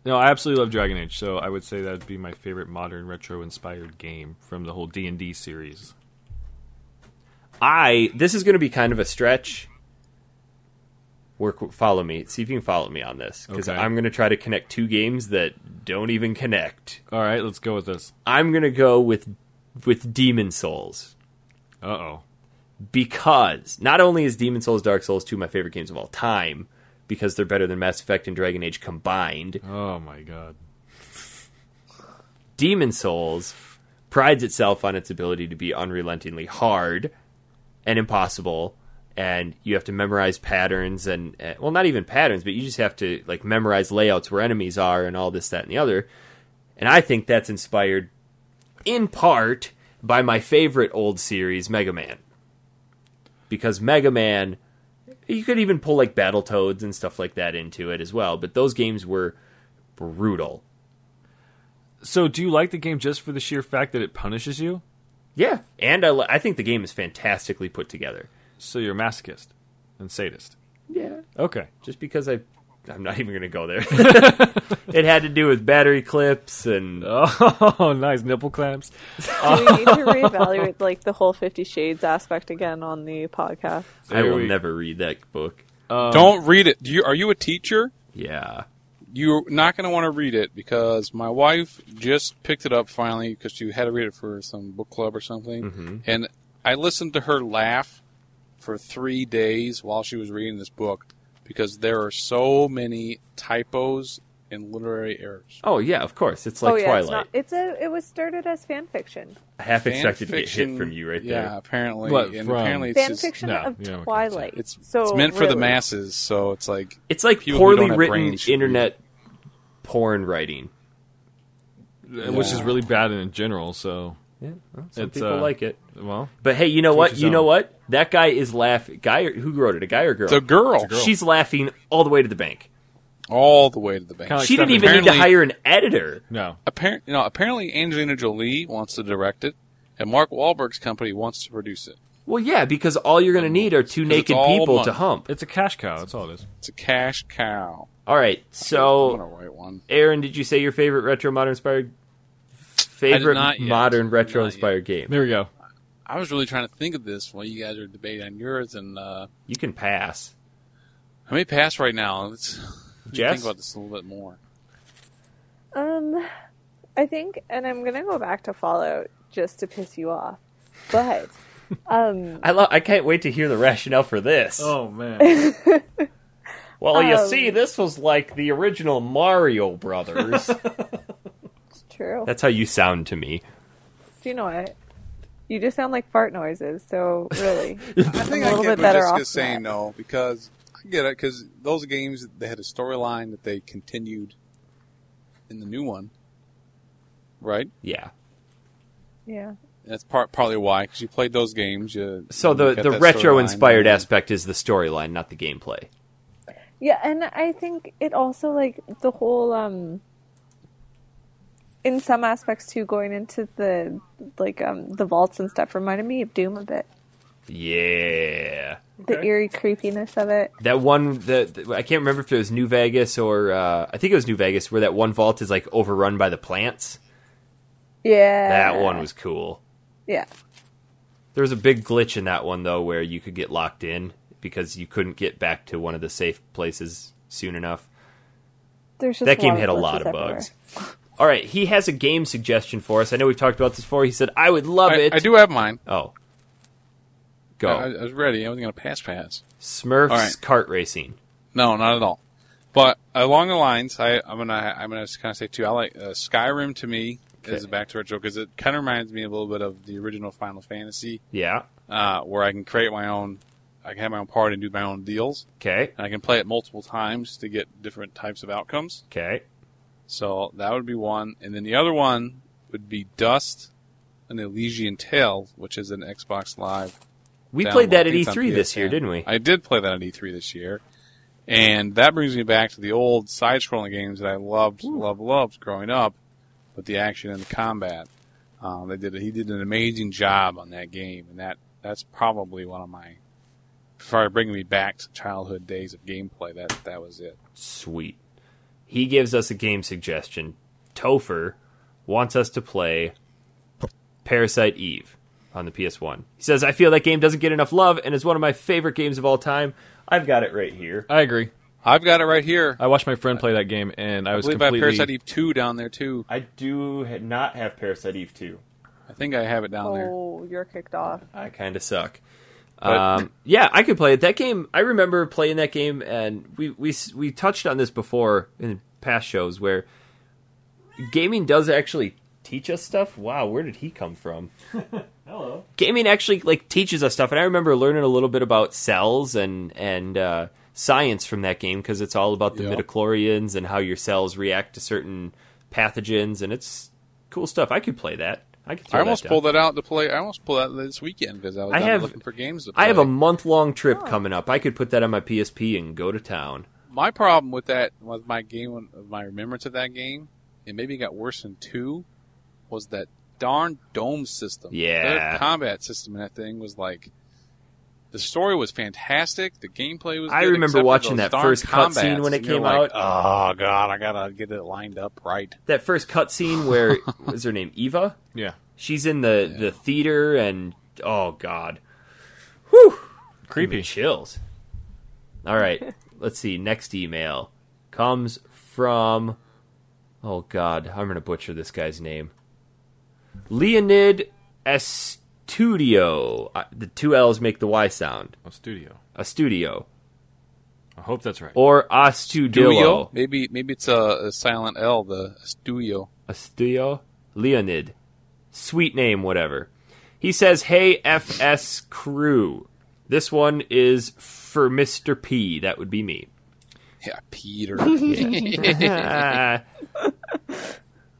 No, I absolutely love Dragon Age, so I would say that would be my favorite modern retro-inspired game from the whole D&D series. This is going to be kind of a stretch. Follow me. See if you can follow me on this. Because Okay. I'm going to try to connect 2 games that don't even connect. All right, let's go with this. I'm going to go with Demon Souls. Uh-oh. Because not only is Demon Souls, Dark Souls 2 my favorite games of all time, because they're better than Mass Effect and Dragon Age combined, Oh my god. Demon Souls prides itself on its ability to be unrelentingly hard and impossible and you have to memorize patterns and well, not even patterns, but you just have to like memorize layouts where enemies are and all this, that, and the other. And I think that's inspired in part by my favorite old series, Mega Man. Because Mega Man, you could even pull like Battletoads and stuff like that into it as well, but those games were brutal. So do you like the game just for the sheer fact that it punishes you? Yeah, and I think the game is fantastically put together. So you're a masochist and sadist. Yeah. Okay. Just because I'm not even going to go there. It had to do with battery clips and... Oh, nice. Nipple clamps. Do we need to reevaluate like the whole 50 Shades aspect again on the podcast? I will never read that book. Don't read it. Are you a teacher? Yeah. You're not going to want to read it because my wife just picked it up finally because she had to read it for some book club or something. Mm-hmm. And I listened to her laugh for 3 days while she was reading this book because there are so many typos and literary errors. Oh, yeah, of course. It's like Twilight. It was started as fan fiction. I half expected to get hit from you right there. Yeah, apparently. What, and from? apparently it's Fan just, fiction no, of you know, Twilight. it's so meant for the really. masses, so it's like... It's like people who don't poorly have written brains should read internet porn writing. Which is really bad in general, so... Yeah, well, some It's, people like it. Well... But hey, you know To what? each You his know own. what? That guy is laughing. Who wrote it? A guy or girl? The girl. She's laughing all the way to the bank. All the way to the bank. Kinda like She didn't Stephanie- even need to Apparently- hire an editor. No. Apparently Angelina Jolie wants to direct it, and Mark Wahlberg's company wants to produce it. Well, yeah, because all you're going to need are two 'Cause it's naked all people money. to hump. It's a cash cow. That's all it is. It's a cash cow. All right, I'm so gonna write one. Aaron, did you say your favorite retro modern inspired not yet. modern retro Not inspired game? There we go. I was really trying to think of this while you guys are debating on yours, and You can pass. I may pass right now. Let's Jess? think about this a little bit more. I think, and I'm gonna go back to Fallout just to piss you off, but I can't wait to hear the rationale for this. Oh, man. Well, you see, this was like the original Mario Brothers. it's true. That's how you sound to me. Do you know what? You just sound like fart noises. So really, I think a I little get bit better off. Jessica's saying no because I get it because those games they had a storyline that they continued in the new one, right? Yeah. Yeah. That's partly why because you played those games. So you the got that retro inspired storyline. aspect is the storyline, not the gameplay. Yeah, and I think it also like the whole in some aspects too, going into the the vaults and stuff reminded me of Doom a bit. Yeah. The eerie creepiness of it. That one, I can't remember if it was New Vegas or I think it was New Vegas, where that one vault is like overrun by the plants. Yeah. That one was cool. Yeah. There was a big glitch in that one though, where you could get locked in because you couldn't get back to one of the safe places soon enough. There's just That game of had a glitches lot of everywhere. bugs. All right, he has a game suggestion for us. I know we've talked about this before. He said, "I would love it." I do have mine. Oh, go. I was ready. I was going to pass. Smurfs All right. kart racing. No, not at all. But along the lines, I'm gonna kind of say too. I like Skyrim to me is back to retro because it kind of reminds me a little bit of the original Final Fantasy, Yeah. where I can create my own. I can have my own party and do my own deals, Okay. and I can play it multiple times to get different types of outcomes. Okay. So that would be one, and then the other one would be Dust and Elysian Tale, which is an Xbox Live. We download. played that I at think it's on E3 this PSN. year, didn't we? I did play that at E3 this year. And that brings me back to the old side-scrolling games that I loved growing up with the action and the combat. He did an amazing job on that game, and that's probably one of my... Before bringing me back to childhood days of gameplay, that was it. Sweet. He gives us a game suggestion. Topher wants us to play Parasite Eve on the PS1. He says, I feel that game doesn't get enough love and is one of my favorite games of all time. I've got it right here. I agree. I've got it right here. I watched my friend play that game, and I was believe I have completely... Parasite Eve 2 down there, too. I do not have Parasite Eve 2. I think I have it down there. Oh, you're kicked off. I kind of suck. But- Yeah, I could play it. That game, I remember playing that game, and we touched on this before in past shows, where gaming does actually teach us stuff. Wow, where did he come from? Hello. Gaming actually teaches us stuff, and I remember learning a little bit about cells and science from that game because it's all about the midichlorians and how your cells react to certain pathogens, and it's cool stuff. I could play that. I almost pulled that out to play. I almost pulled that this weekend because I was looking for games to play. I have a month-long trip coming up. I could put that on my PSP and go to town. My problem with that was my remembrance of that game, and maybe it got worse than 2, was that darn dome system. Yeah. The combat system in that thing was the story was fantastic. The gameplay was good. I remember watching that first cutscene when it came out. Oh, God, I got to get it lined up right. That first cutscene where, what's her name, Eva? Yeah. She's in the theater, and, oh, God. Whew. Creepy. Chills. All right, let's see. Next email comes from, oh, God, I'm going to butcher this guy's name. Leonid Studio. The 2 L's make the Y sound. A studio. I hope that's right. Or Astudillo. Maybe it's a silent L, the studio. Studio? Leonid. Sweet name, whatever. He says, hey, FS crew. This one is for Mr. P. That would be me. Yeah, Peter.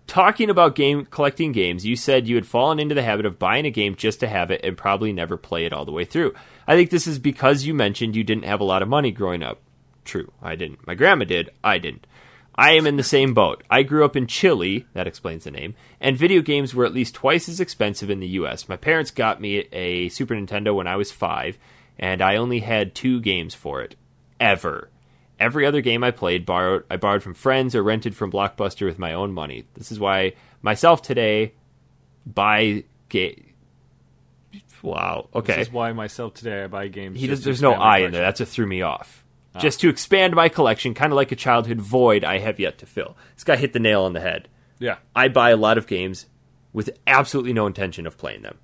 Talking about collecting games, you said you had fallen into the habit of buying a game just to have it and probably never play it all the way through. I think this is because you mentioned you didn't have a lot of money growing up. True, I didn't. My grandma did. I didn't. I am in the same boat. I grew up in Chile, that explains the name, and video games were at least twice as expensive in the U.S. My parents got me a Super Nintendo when I was 5, and I only had 2 games for it. Ever. Every other game I played, I borrowed from friends or rented from Blockbuster with my own money. This is why myself today buy Wow. Okay. This is why myself today I buy games. There's no I in there. That's what threw me off. Just to expand my collection, kind of like a childhood void I have yet to fill. This guy hit the nail on the head. Yeah. I buy a lot of games with absolutely no intention of playing them.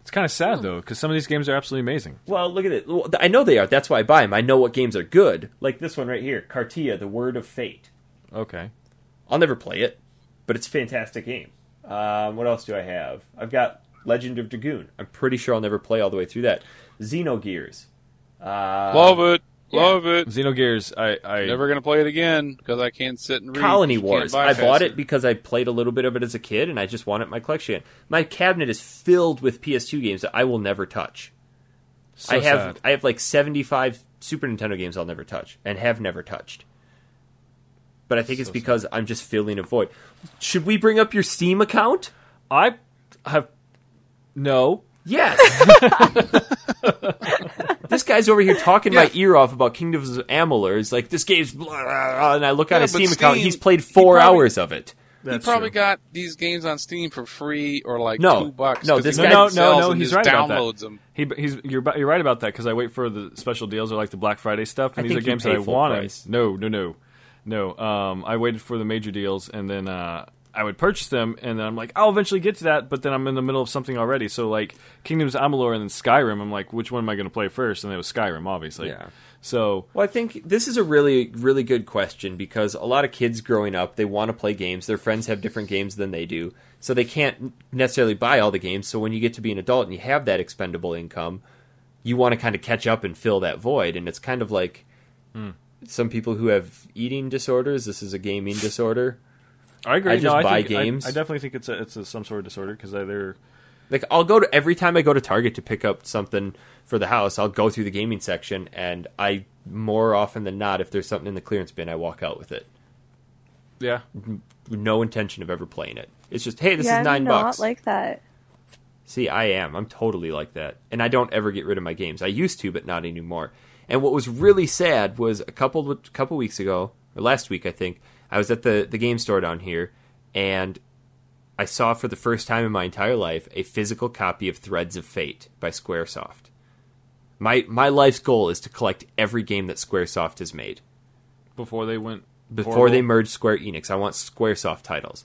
It's kind of sad, though, because some of these games are absolutely amazing. Well, look at it. I know they are. That's why I buy them. I know what games are good. Like this one right here, Cartia, The Word of Fate. Okay. I'll never play it, but it's a fantastic game. What else do I have? I've got Legend of Dragoon. I'm pretty sure I'll never play all the way through that. Xenogears. Love it. Love it. Xenogears, I never going to play it again because I can't sit and read. Colony Wars. I bought it because I played a little bit of it as a kid, and I just wanted my collection. My cabinet is filled with PS2 games that I will never touch. I have like 75 Super Nintendo games I'll never touch and have never touched. But I think it's because I'm just filling a void. Should we bring up your Steam account? I have... No. Yes. This guy's over here talking my ear off about Kingdoms of Amalur. He's like, this game's blah, blah, blah, and I look at his Steam account, he's played 4 hours of it. He probably got these games on Steam for free or like $2. No, this guy he's right about that. Them. You're right about that because I wait for the special deals or like the Black Friday stuff, and these are games that I wanted. No. I waited for the major deals, and then I would purchase them, and then I'm like, I'll eventually get to that, but then I'm in the middle of something already. So like Kingdoms of Amalur and then Skyrim, I'm like, which one am I going to play first? And it was Skyrim, obviously. Yeah. So, well, I think this is a really, really good question because a lot of kids growing up, they want to play games. Their friends have different games than they do, so they can't necessarily buy all the games. So when you get to be an adult and you have that expendable income, you want to kind of catch up and fill that void. And it's kind of like some people who have eating disorders. This is a gaming disorder. I agree. I just buy games. I definitely think it's some sort of disorder because they're... Like, I'll go to every time I go to Target to pick up something for the house, I'll go through the gaming section, and I, more often than not, if there's something in the clearance bin, I walk out with it. Yeah. No intention of ever playing it. It's just, hey, this is $9. I'm not like that. See, I am. I'm totally like that. And I don't ever get rid of my games. I used to, but not anymore. And what was really sad was a couple weeks ago, or last week, I think, I was at the game store down here, and I saw for the first time in my entire life a physical copy of Threads of Fate by Squaresoft. My life's goal is to collect every game that Squaresoft has made. Before they merged Square Enix, I want Squaresoft titles.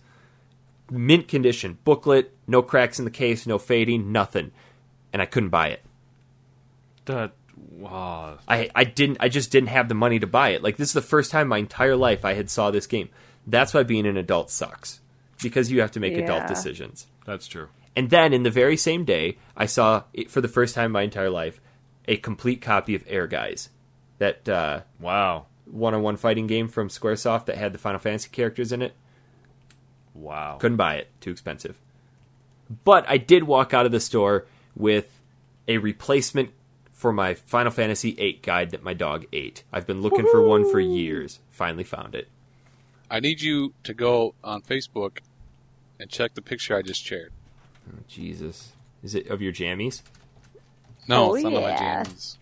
Mint condition, booklet, no cracks in the case, no fading, nothing. And I couldn't buy it. Wow. I just didn't have the money to buy it. Like, this is the first time in my entire life I had saw this game. That's why being an adult sucks. Because you have to make adult decisions. That's true. And then in the very same day, I saw, for the first time in my entire life, a complete copy of Air Guys. That Wow. one-on-one fighting game from Squaresoft that had the Final Fantasy characters in it. Wow. Couldn't buy it. Too expensive. But I did walk out of the store with a replacement for my Final Fantasy VIII guide that my dog ate. I've been looking for one for years. Finally found it. I need you to go on Facebook and check the picture I just shared. Oh, Jesus. Is it of your jammies? No, Oh, it's not on my yeah. jammies.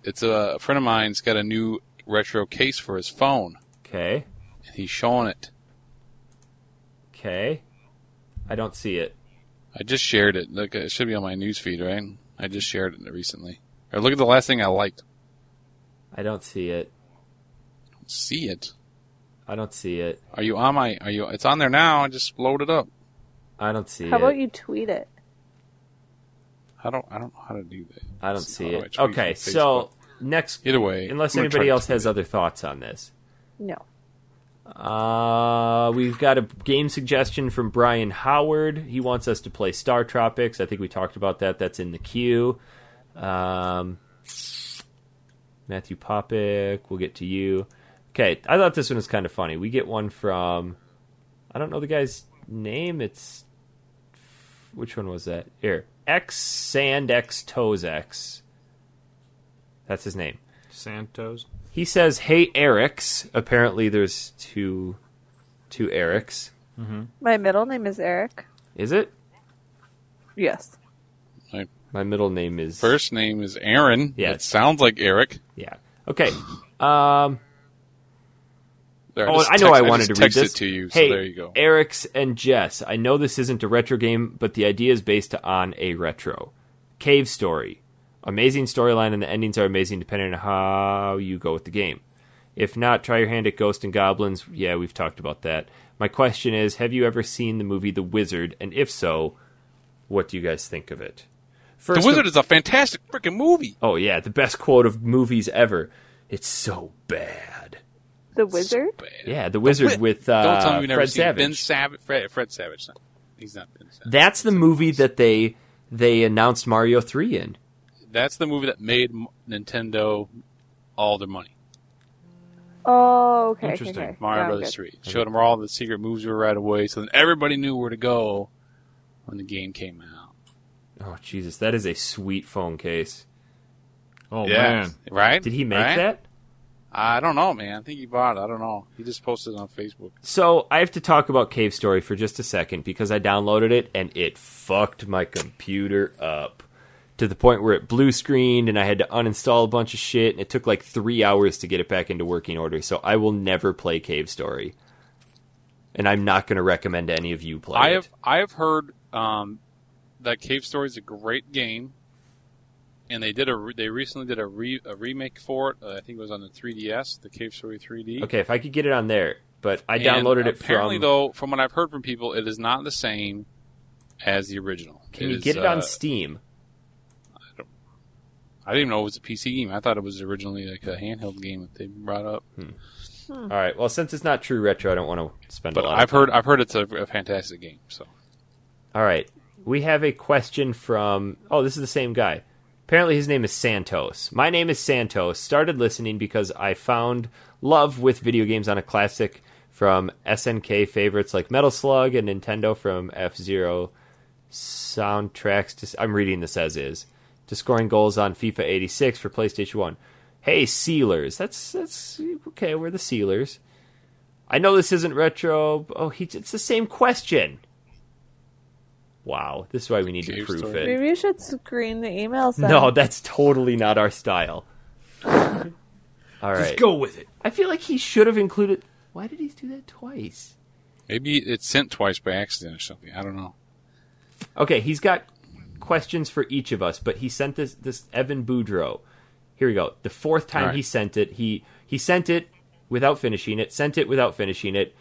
It's a friend of mine's got a new retro case for his phone, Okay. and he's showing it. Okay. I don't see it. I just shared it. Look, it should be on my newsfeed, right? I just shared it recently. Or look at the last thing I liked. I don't see it. See it. I don't see it. Are you on my? Are you? It's on there now. I just loaded up. I don't see How it. about you tweet it? I don't know how to do that. I don't see How do I it. tweet Okay, from so next, Either way, unless I'm gonna anybody try to else tweet has it. other thoughts on this. No. We've got a game suggestion from Brian Howard. He wants us to play Star Tropics. I think we talked about that. That's in the queue. Matthew Popick, we'll get to you. Okay, I thought this one was kind of funny. We get one from, I don't know the guy's name. It's, which one was that? Here, X Sand X Toes X. That's his name. Santos. He says, "Hey, Erics." Apparently, there's two Erics. My middle name is Eric. Is it? Yes. My middle name is First name is Aaron. Yeah. It sounds like Eric. Yeah. Okay. There, Oh, just I know text- I wanted just to read text this. it to you. Hey, So there you go. Erics and Jess. I know this isn't a retro game, but the idea is based on a retro cave story. Amazing storyline, and the endings are amazing depending on how you go with the game. If not, try your hand at Ghost and Goblins. Yeah, we've talked about that. My question is, have you ever seen the movie The Wizard? And if so, what do you guys think of it? The First Wizard is a fantastic freaking movie. Oh, yeah, the best quote of movies ever. It's so bad. The Wizard? Bad. Yeah, The Wizard with Don't tell me you've never Fred seen Savage. Ben Savage. Fred Savage. No, he's not Ben Savage. That's the movie that they announced Mario 3 in. That's the movie that made Nintendo all their money. Oh, okay. Interesting. Okay. Mario Yeah, Brothers good. 3. It showed them where all the secret moves were right away, so then everybody knew where to go when the game came out. Oh, Jesus, that is a sweet phone case. Oh, Yeah, man. right? Did he make Right? that? I don't know, man. I think he bought it. I don't know. He just posted it on Facebook. So, I have to talk about Cave Story for just a second because I downloaded it and it fucked my computer up. To the point where it blue screened and I had to uninstall a bunch of shit, and it took like 3 hours to get it back into working order. So I will never play Cave Story, and I'm not going to recommend any of you play it. I have heard that Cave Story is a great game, and they recently did a remake for it. I think it was on the 3DS, the Cave Story 3D. Okay, if I could get it on there, but I And downloaded it apparently, from. though, from what I've heard from people, it is not the same as the original. Can you get it on Steam? I didn't even know it was a PC game. I thought it was originally like a handheld game that they brought up. All right. Well, since it's not true retro, I don't want to spend But a lot. I've heard it's a fantastic game. So All right. We have a question from. Oh, this is the same guy. Apparently, his name is Santos. My name is Santos. Started listening because I found love with video games on a classic from SNK favorites like Metal Slug and Nintendo from F-Zero soundtracks. I'm reading this as is. To scoring goals on FIFA 86 for PlayStation 1. Hey, Sealers. That's okay, we're the Sealers. I know this isn't retro. Oh, it's the same question. Wow, this is why we need to Cave proof Story. it. Maybe you should screen the emails then. No, that's totally not our style. All right. Just go with it. I feel like he should have included... Why did he do that twice? maybe it's sent twice by accident or something. I don't know. Okay, he's got questions for each of us, but he sent this Evan Boudreau. Here we go. The fourth time right. he sent it, he sent it without finishing it, sent it without finishing it,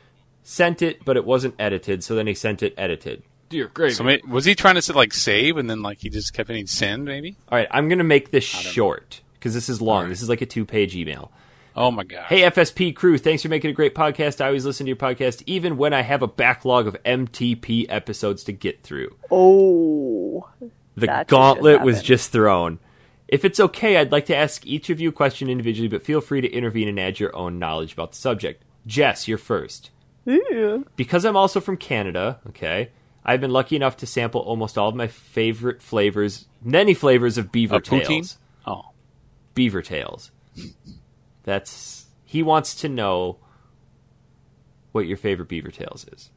sent it, but it wasn't edited, so then he sent it edited. Dear great. So was he trying to say, like, save and then like he just kept hitting send? Maybe. All right, I'm going to make this short because this is long. Right. This is like a 2-page email. Oh, my God. Hey, FSP crew, thanks for making a great podcast. I always listen to your podcast, even when I have a backlog of MTP episodes to get through. Oh. The gauntlet was just thrown. If it's okay, I'd like to ask each of you a question individually, but feel free to intervene and add your own knowledge about the subject. Jess, you're first. Yeah. Because I'm also from Canada, okay, I've been lucky enough to sample almost all of my favorite flavors, many flavors of beaver tails. Oh. Beaver tails. He wants to know what your favorite beaver tails is.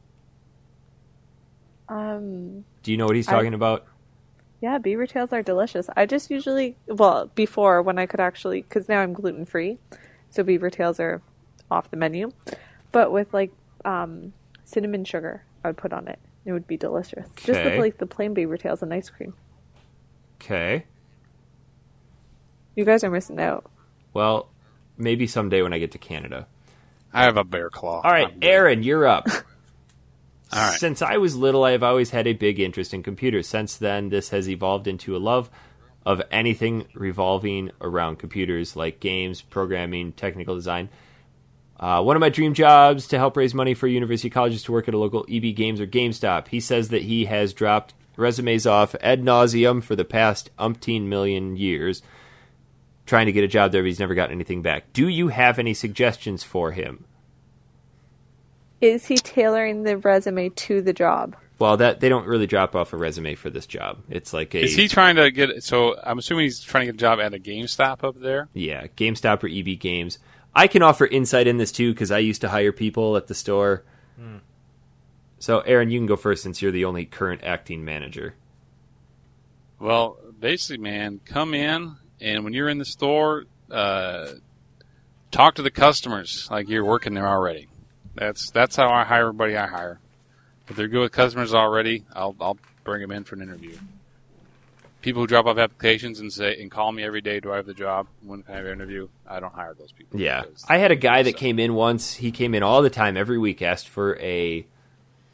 Do you know what he's talking about? Yeah, beaver tails are delicious. I just usually, before when I could actually, because now I'm gluten free, so beaver tails are off the menu. But with like cinnamon sugar, I would put on it. It would be delicious. Okay. Just like the plain beaver tails and ice cream. Okay. You guys are missing out. Well, maybe someday when I get to Canada. I have a bear claw. All right, Aaron, you're up. All right. Since I was little, I have always had a big interest in computers. Since then, this has evolved into a love of anything revolving around computers, like games, programming, technical design. One of my dream jobs to help raise money for university colleges to work at a local EB Games or GameStop. He says that he has dropped resumes off ad nauseum for the past umpteen million years trying to get a job there, but he's never gotten anything back. Do you have any suggestions for him? Is he tailoring the resume to the job? Well, they don't really drop off a resume for this job. It's like Is he trying to get... So, I'm assuming he's trying to get a job at a GameStop up there? Yeah, GameStop or EB Games. I can offer insight in this, too, because I used to hire people at the store. So, Aaron, you can go first since you're the only current acting manager. Well, basically, man, come in, and when you're in the store, talk to the customers like you're working there already. That's how I hire everybody I hire. If they're good with customers already, I'll bring them in for an interview. People who drop off applications and call me every day, do I have the job? When can I have an interview? I don't hire those people. Yeah. I had a guy that came in once. He came in all the time, every week, asked for a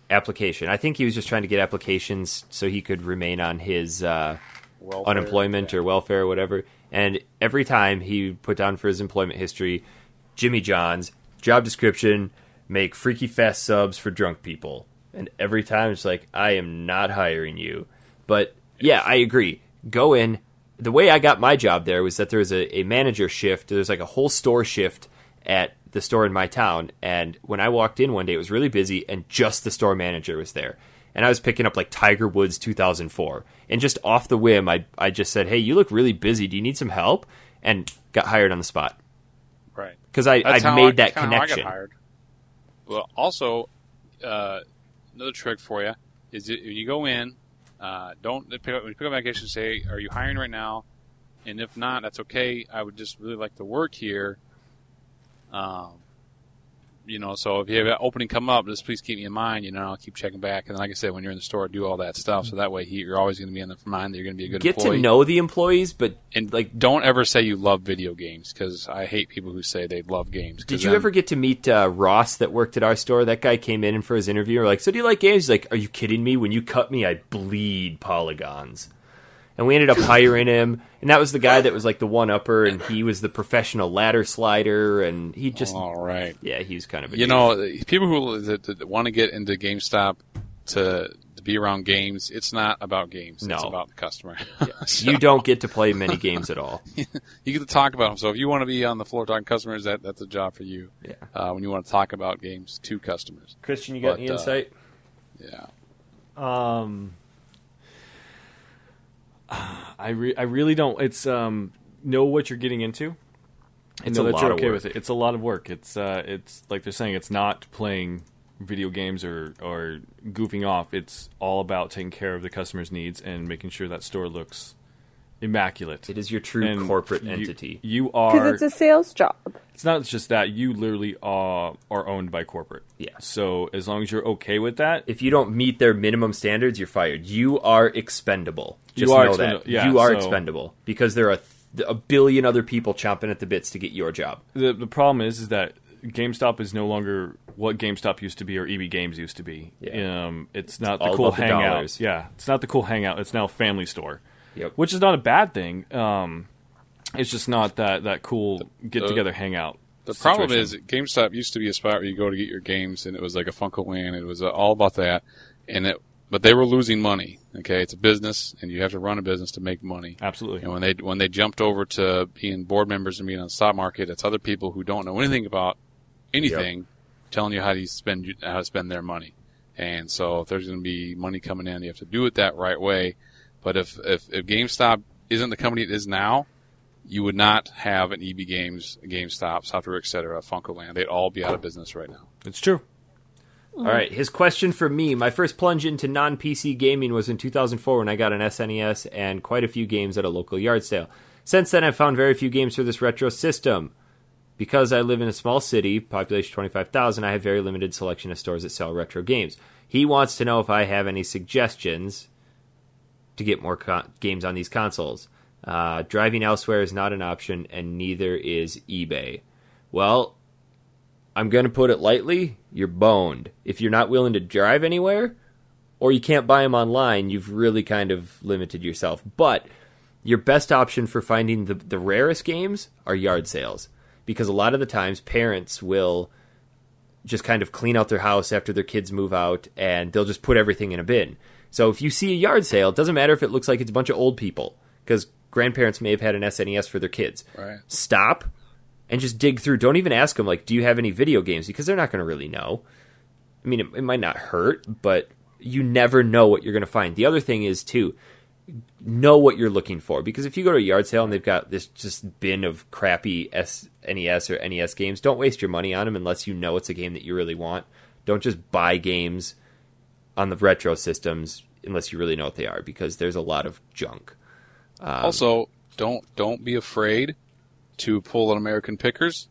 application. I think he was just trying to get applications so he could remain on his unemployment or welfare or whatever. And every time he put down for his employment history, Jimmy John's, job description, make freaky fast subs for drunk people. And every time it's like, I am not hiring you. But yeah, I agree. Go in. The way I got my job there was that there was a manager shift. There's like a whole store shift at the store in my town. And when I walked in one day, it was really busy and just the store manager was there. And I was picking up like Tiger Woods 2004. And just off the whim, I just said, hey, you look really busy. Do you need some help? And got hired on the spot. Right. Because I made that connection. I got hired. Well, also, another trick for you is that when you go in, don't pick up application. Say, are you hiring right now? And if not, that's okay. I would just really like to work here. So if you have an opening come up, just please keep me in mind. I'll keep checking back. And like I said, when you're in the store, do all that stuff. So that way, you're always going to be in the mind that you're going to be a good employee. Get to know the employees, but don't ever say you love video games, because I hate people who say they love games. Did you ever get to meet Ross that worked at our store? That guy came in for his interview. We're like, so do you like games? He's like, are you kidding me? When you cut me, I bleed polygons. And we ended up hiring him. And that was the guy that was like the one-upper, and he was the professional ladder slider, and he just... All right. Yeah, he was kind of a people who that want to get into GameStop to be around games, it's not about games. No. It's about the customer. Yeah. So, you don't get to play many games at all. You get to talk about them. So if you want to be on the floor talking to customers, that's a job for you. Yeah. When you want to talk about games to customers. Christian, you got any insight? Yeah. I really don't. It's know what you're getting into. It's know a that lot you're of okay work. with it. It's a lot of work. It's like they're saying, it's not playing video games or goofing off. It's all about taking care of the customer's needs and making sure that store looks immaculate. It is your true corporate entity. You are, because it's a sales job. It's not just that. You literally are owned by corporate. Yeah. So as long as you're okay with that, if you don't meet their minimum standards, you're fired. You are expendable. Just you are know expendable. that. Yeah, you are expendable because there are a billion other people chomping at the bits to get your job. The problem is that GameStop is no longer what GameStop used to be or EB Games used to be. Yeah. It's not the all cool about the hangout. dollars. Yeah, it's not the cool hangout. It's now a family store. Yep. Which is not a bad thing. It's just not that cool get-together hangout. The problem is, GameStop used to be a spot where you go to get your games, and it was like a Funko Land. It was all about that, but they were losing money. Okay, it's a business, and you have to run a business to make money. Absolutely. And when they jumped over to being board members and being on the stock market, it's other people who don't know anything about anything telling you how to spend their money. And so if there's going to be money coming in, you have to do it that right way. But if GameStop isn't the company it is now, you would not have an EB Games, GameStop, Software, etc., Funko Land. They'd all be out of business right now. It's true. All right, his question for me. My first plunge into non-PC gaming was in 2004 when I got an SNES and quite a few games at a local yard sale. Since then, I've found very few games for this retro system. Because I live in a small city, population 25,000, I have very limited selection of stores that sell retro games. He wants to know if I have any suggestions to get more games on these consoles. Driving elsewhere is not an option, and neither is eBay. Well, I'm going to put it lightly, you're boned. If you're not willing to drive anywhere, or you can't buy them online, you've really kind of limited yourself. But your best option for finding the rarest games are yard sales. Because a lot of the times, parents will just kind of clean out their house after their kids move out, and they'll just put everything in a bin. So if you see a yard sale, it doesn't matter if it looks like it's a bunch of old people, because grandparents may have had an SNES for their kids. Right. Stop and just dig through. Don't even ask them, like, do you have any video games? Because they're not going to really know. I mean, it might not hurt, but you never know what you're going to find. The other thing is, too, know what you're looking for. Because if you go to a yard sale and they've got this just bin of crappy SNES or NES games, don't waste your money on them unless you know it's a game that you really want. Don't just buy games on the retro systems unless you really know what they are, because there's a lot of junk. Also, don't be afraid to pull an American Pickers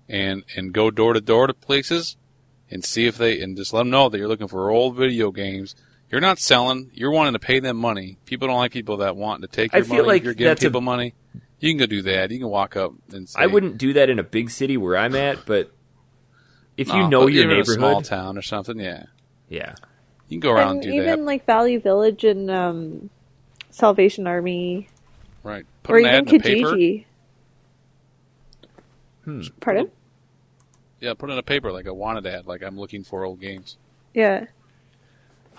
and go door to door to places and see if and just let them know that you're looking for old video games. You're not selling. You're wanting to pay them money. People don't like people that want to take your money. Like if you're giving people money, you can go do that. You can walk up and say... I wouldn't do that in a big city where I'm at, but if you know your neighborhood... in a small town or something, yeah. Yeah. You can go around and do that. Even like Value Village and Salvation Army. Right. Or even Kijiji. Pardon? Yeah, put in a paper, like a wanted ad, like I'm looking for old games. Yeah.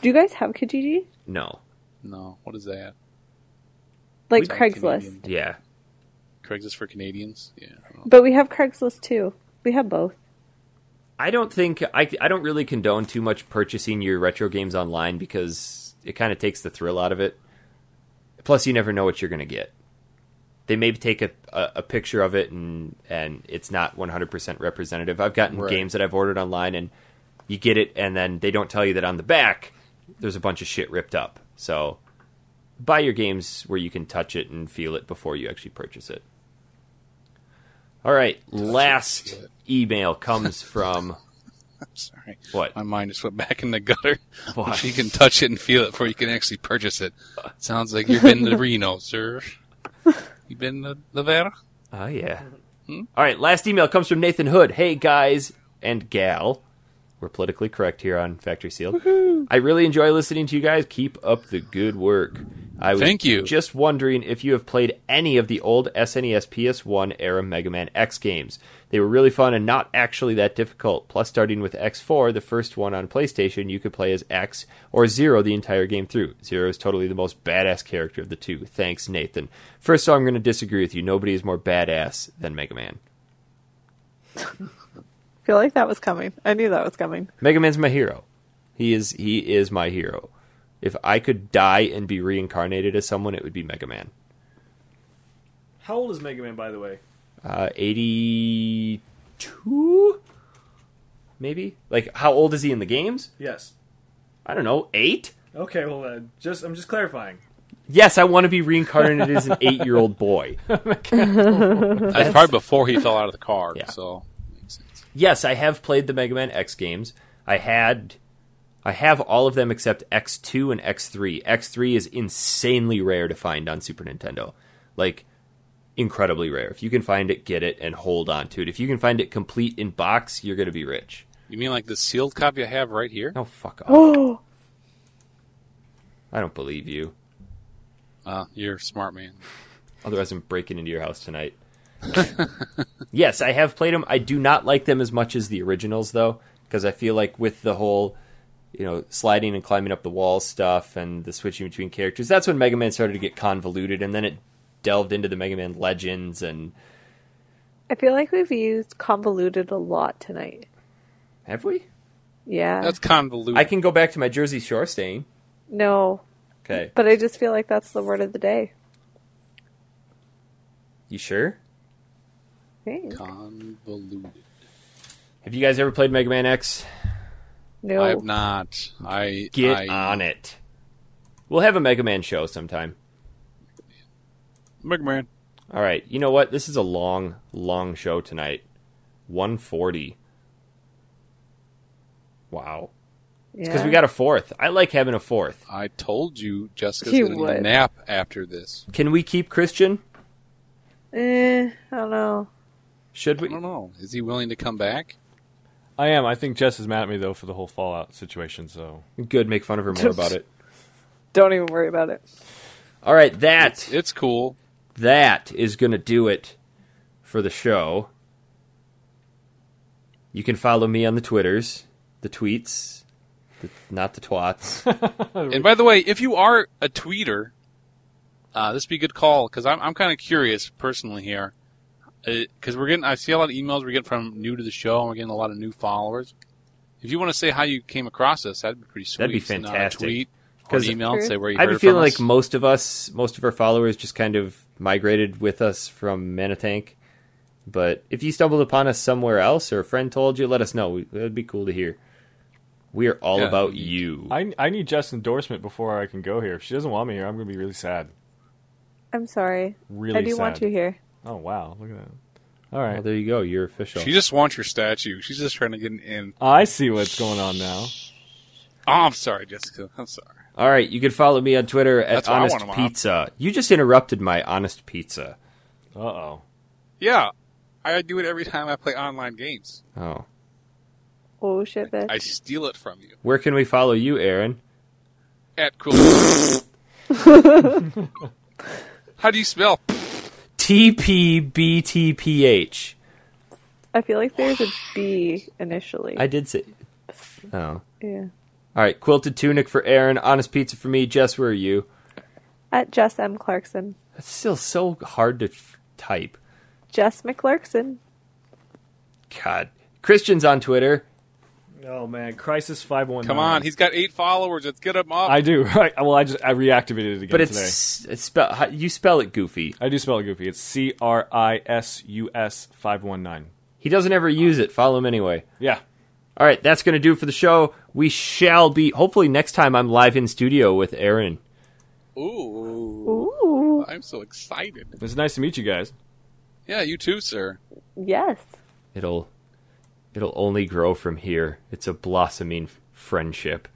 Do you guys have Kijiji? No. No. What is that? Like Craigslist. Yeah. Craigslist for Canadians? Yeah. But we have Craigslist too. We have both. I don't think... I don't really condone too much purchasing your retro games online because it kind of takes the thrill out of it. Plus, you never know what you're going to get. They may take a picture of it and it's not 100% representative. I've gotten games that I've ordered online and you get it and then they don't tell you that on the back there's a bunch of shit ripped up. So buy your games where you can touch it and feel it before you actually purchase it. All right, last email comes from... I'm sorry. What? My mind just went back in the gutter. What? You can touch it and feel it before you can actually purchase it. Sounds like you've been to Reno, sir. You been to Nevada? Oh, yeah. All right, last email comes from Nathan Hood. Hey, guys and gal. We're politically correct here on Factory Sealed. Woo-hoo. I really enjoy listening to you guys. Keep up the good work. Thank you. Just wondering if you have played any of the old SNES PS1 era Mega Man X games. They were really fun and not actually that difficult. Plus, starting with X4, the first one on PlayStation, you could play as X or Zero the entire game through. Zero is totally the most badass character of the two. Thanks, Nathan. First, I'm going to disagree with you. Nobody is more badass than Mega Man. I feel like that was coming. I knew that was coming. Mega Man's my hero. He is my hero. If I could die and be reincarnated as someone, it would be Mega Man. How old is Mega Man, by the way? 82? Maybe? Like, how old is he in the games? Yes. I don't know, 8? Okay, well, I'm just clarifying. Yes, I want to be reincarnated as an 8-year-old boy. That's probably before he fell out of the car, so makes sense. Yes, I have played the Mega Man X games. I have all of them except X2 and X3. X3 is insanely rare to find on Super Nintendo. Like, incredibly rare. If you can find it, get it, and hold on to it. If you can find it complete in box, you're going to be rich. You mean like the sealed copy I have right here? No, fuck off. Oh, I don't believe you. You're a smart man. Otherwise, I'm breaking into your house tonight. Yes, I have played them. I do not like them as much as the originals, though, because I feel like with the whole, sliding and climbing up the wall stuff and the switching between characters, that's when Mega Man started to get convoluted, and then it delved into the Mega Man Legends. And I feel like we've used convoluted a lot tonight. have we? Yeah. That's convoluted. I can go back to my Jersey Shore stain. No. Okay. But I just feel like that's the word of the day. You sure? Thanks. Convoluted. Have you guys ever played Mega Man X? No. I have not. Get on it. We'll have a Mega Man show sometime. Mega Man. All right. You know what? This is a long, long show tonight. 140. Wow. It's because we got a fourth. I like having a fourth. I told you Jessica's You going to would. nap after this. Can we keep Christian? I don't know. Should I we? don't know. Is he willing to come back? I am. I think Jess is mad at me, though, for the whole Fallout situation, so... Good. Make fun of her more about it. Don't even worry about it. All right. It's cool. That is going to do it for the show. You can follow me on the Twitters, the tweets, not the twats. And by the way, if you are a tweeter, this would be a good call, because I'm kind of curious personally here. Because I see a lot of emails we're getting from new to the show, and we're getting a lot of new followers. If you want to say how you came across us, that'd be pretty sweet. That'd be Send out fantastic. a tweet or an email and say where you I heard have a it from feeling us. like most of our followers just kind of migrated with us from Manitank. But if you stumbled upon us somewhere else or a friend told you, let us know. That'd be cool to hear. We are all about you. I need Jess' endorsement before I can go here. If she doesn't want me here, I'm going to be really sad. I'm sorry. Really I do sad. want you here. Oh, wow. Look at that. All right. Well, there you go. You're official. She just wants your statue. She's just trying to get in. I see what's going on now. Oh, I'm sorry, Jessica. I'm sorry. All right. You can follow me on Twitter at That's what I Honest want 'em on. Pizza. You just interrupted my Honest Pizza. Uh-oh. Yeah, I do it every time I play online games. Oh. Oh, shit, bitch. I steal it from you. Where can we follow you, Aaron? At cool. How do you spell? TPBTPH. I feel like there's a B initially. I did say... Oh. Yeah. All right. Quilted Tunic for Aaron. Honest Pizza for me. Jess, where are you? At Jess M. Clarkson. That's still so hard to type. Jess McClarkson. God. Christian's on Twitter. Oh, man. Crisis 519. Come on, he's got 8 followers. Let's get him up. I do, right? Well, I reactivated it again But today. you spell it goofy. I do spell it goofy. It's CRISUS 519. He doesn't ever use it. Follow him anyway. Yeah. All right, that's going to do it for the show. We shall be, hopefully next time I'm live in studio with Aaron. Ooh. Ooh. I'm so excited. It's nice to meet you guys. Yeah, you too, sir. Yes. It'll only grow from here. It's a blossoming friendship.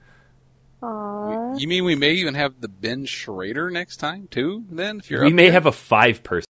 Aww. You mean we may even have the Ben Schrader next time, too, then? If you're We up may here? have a 5-person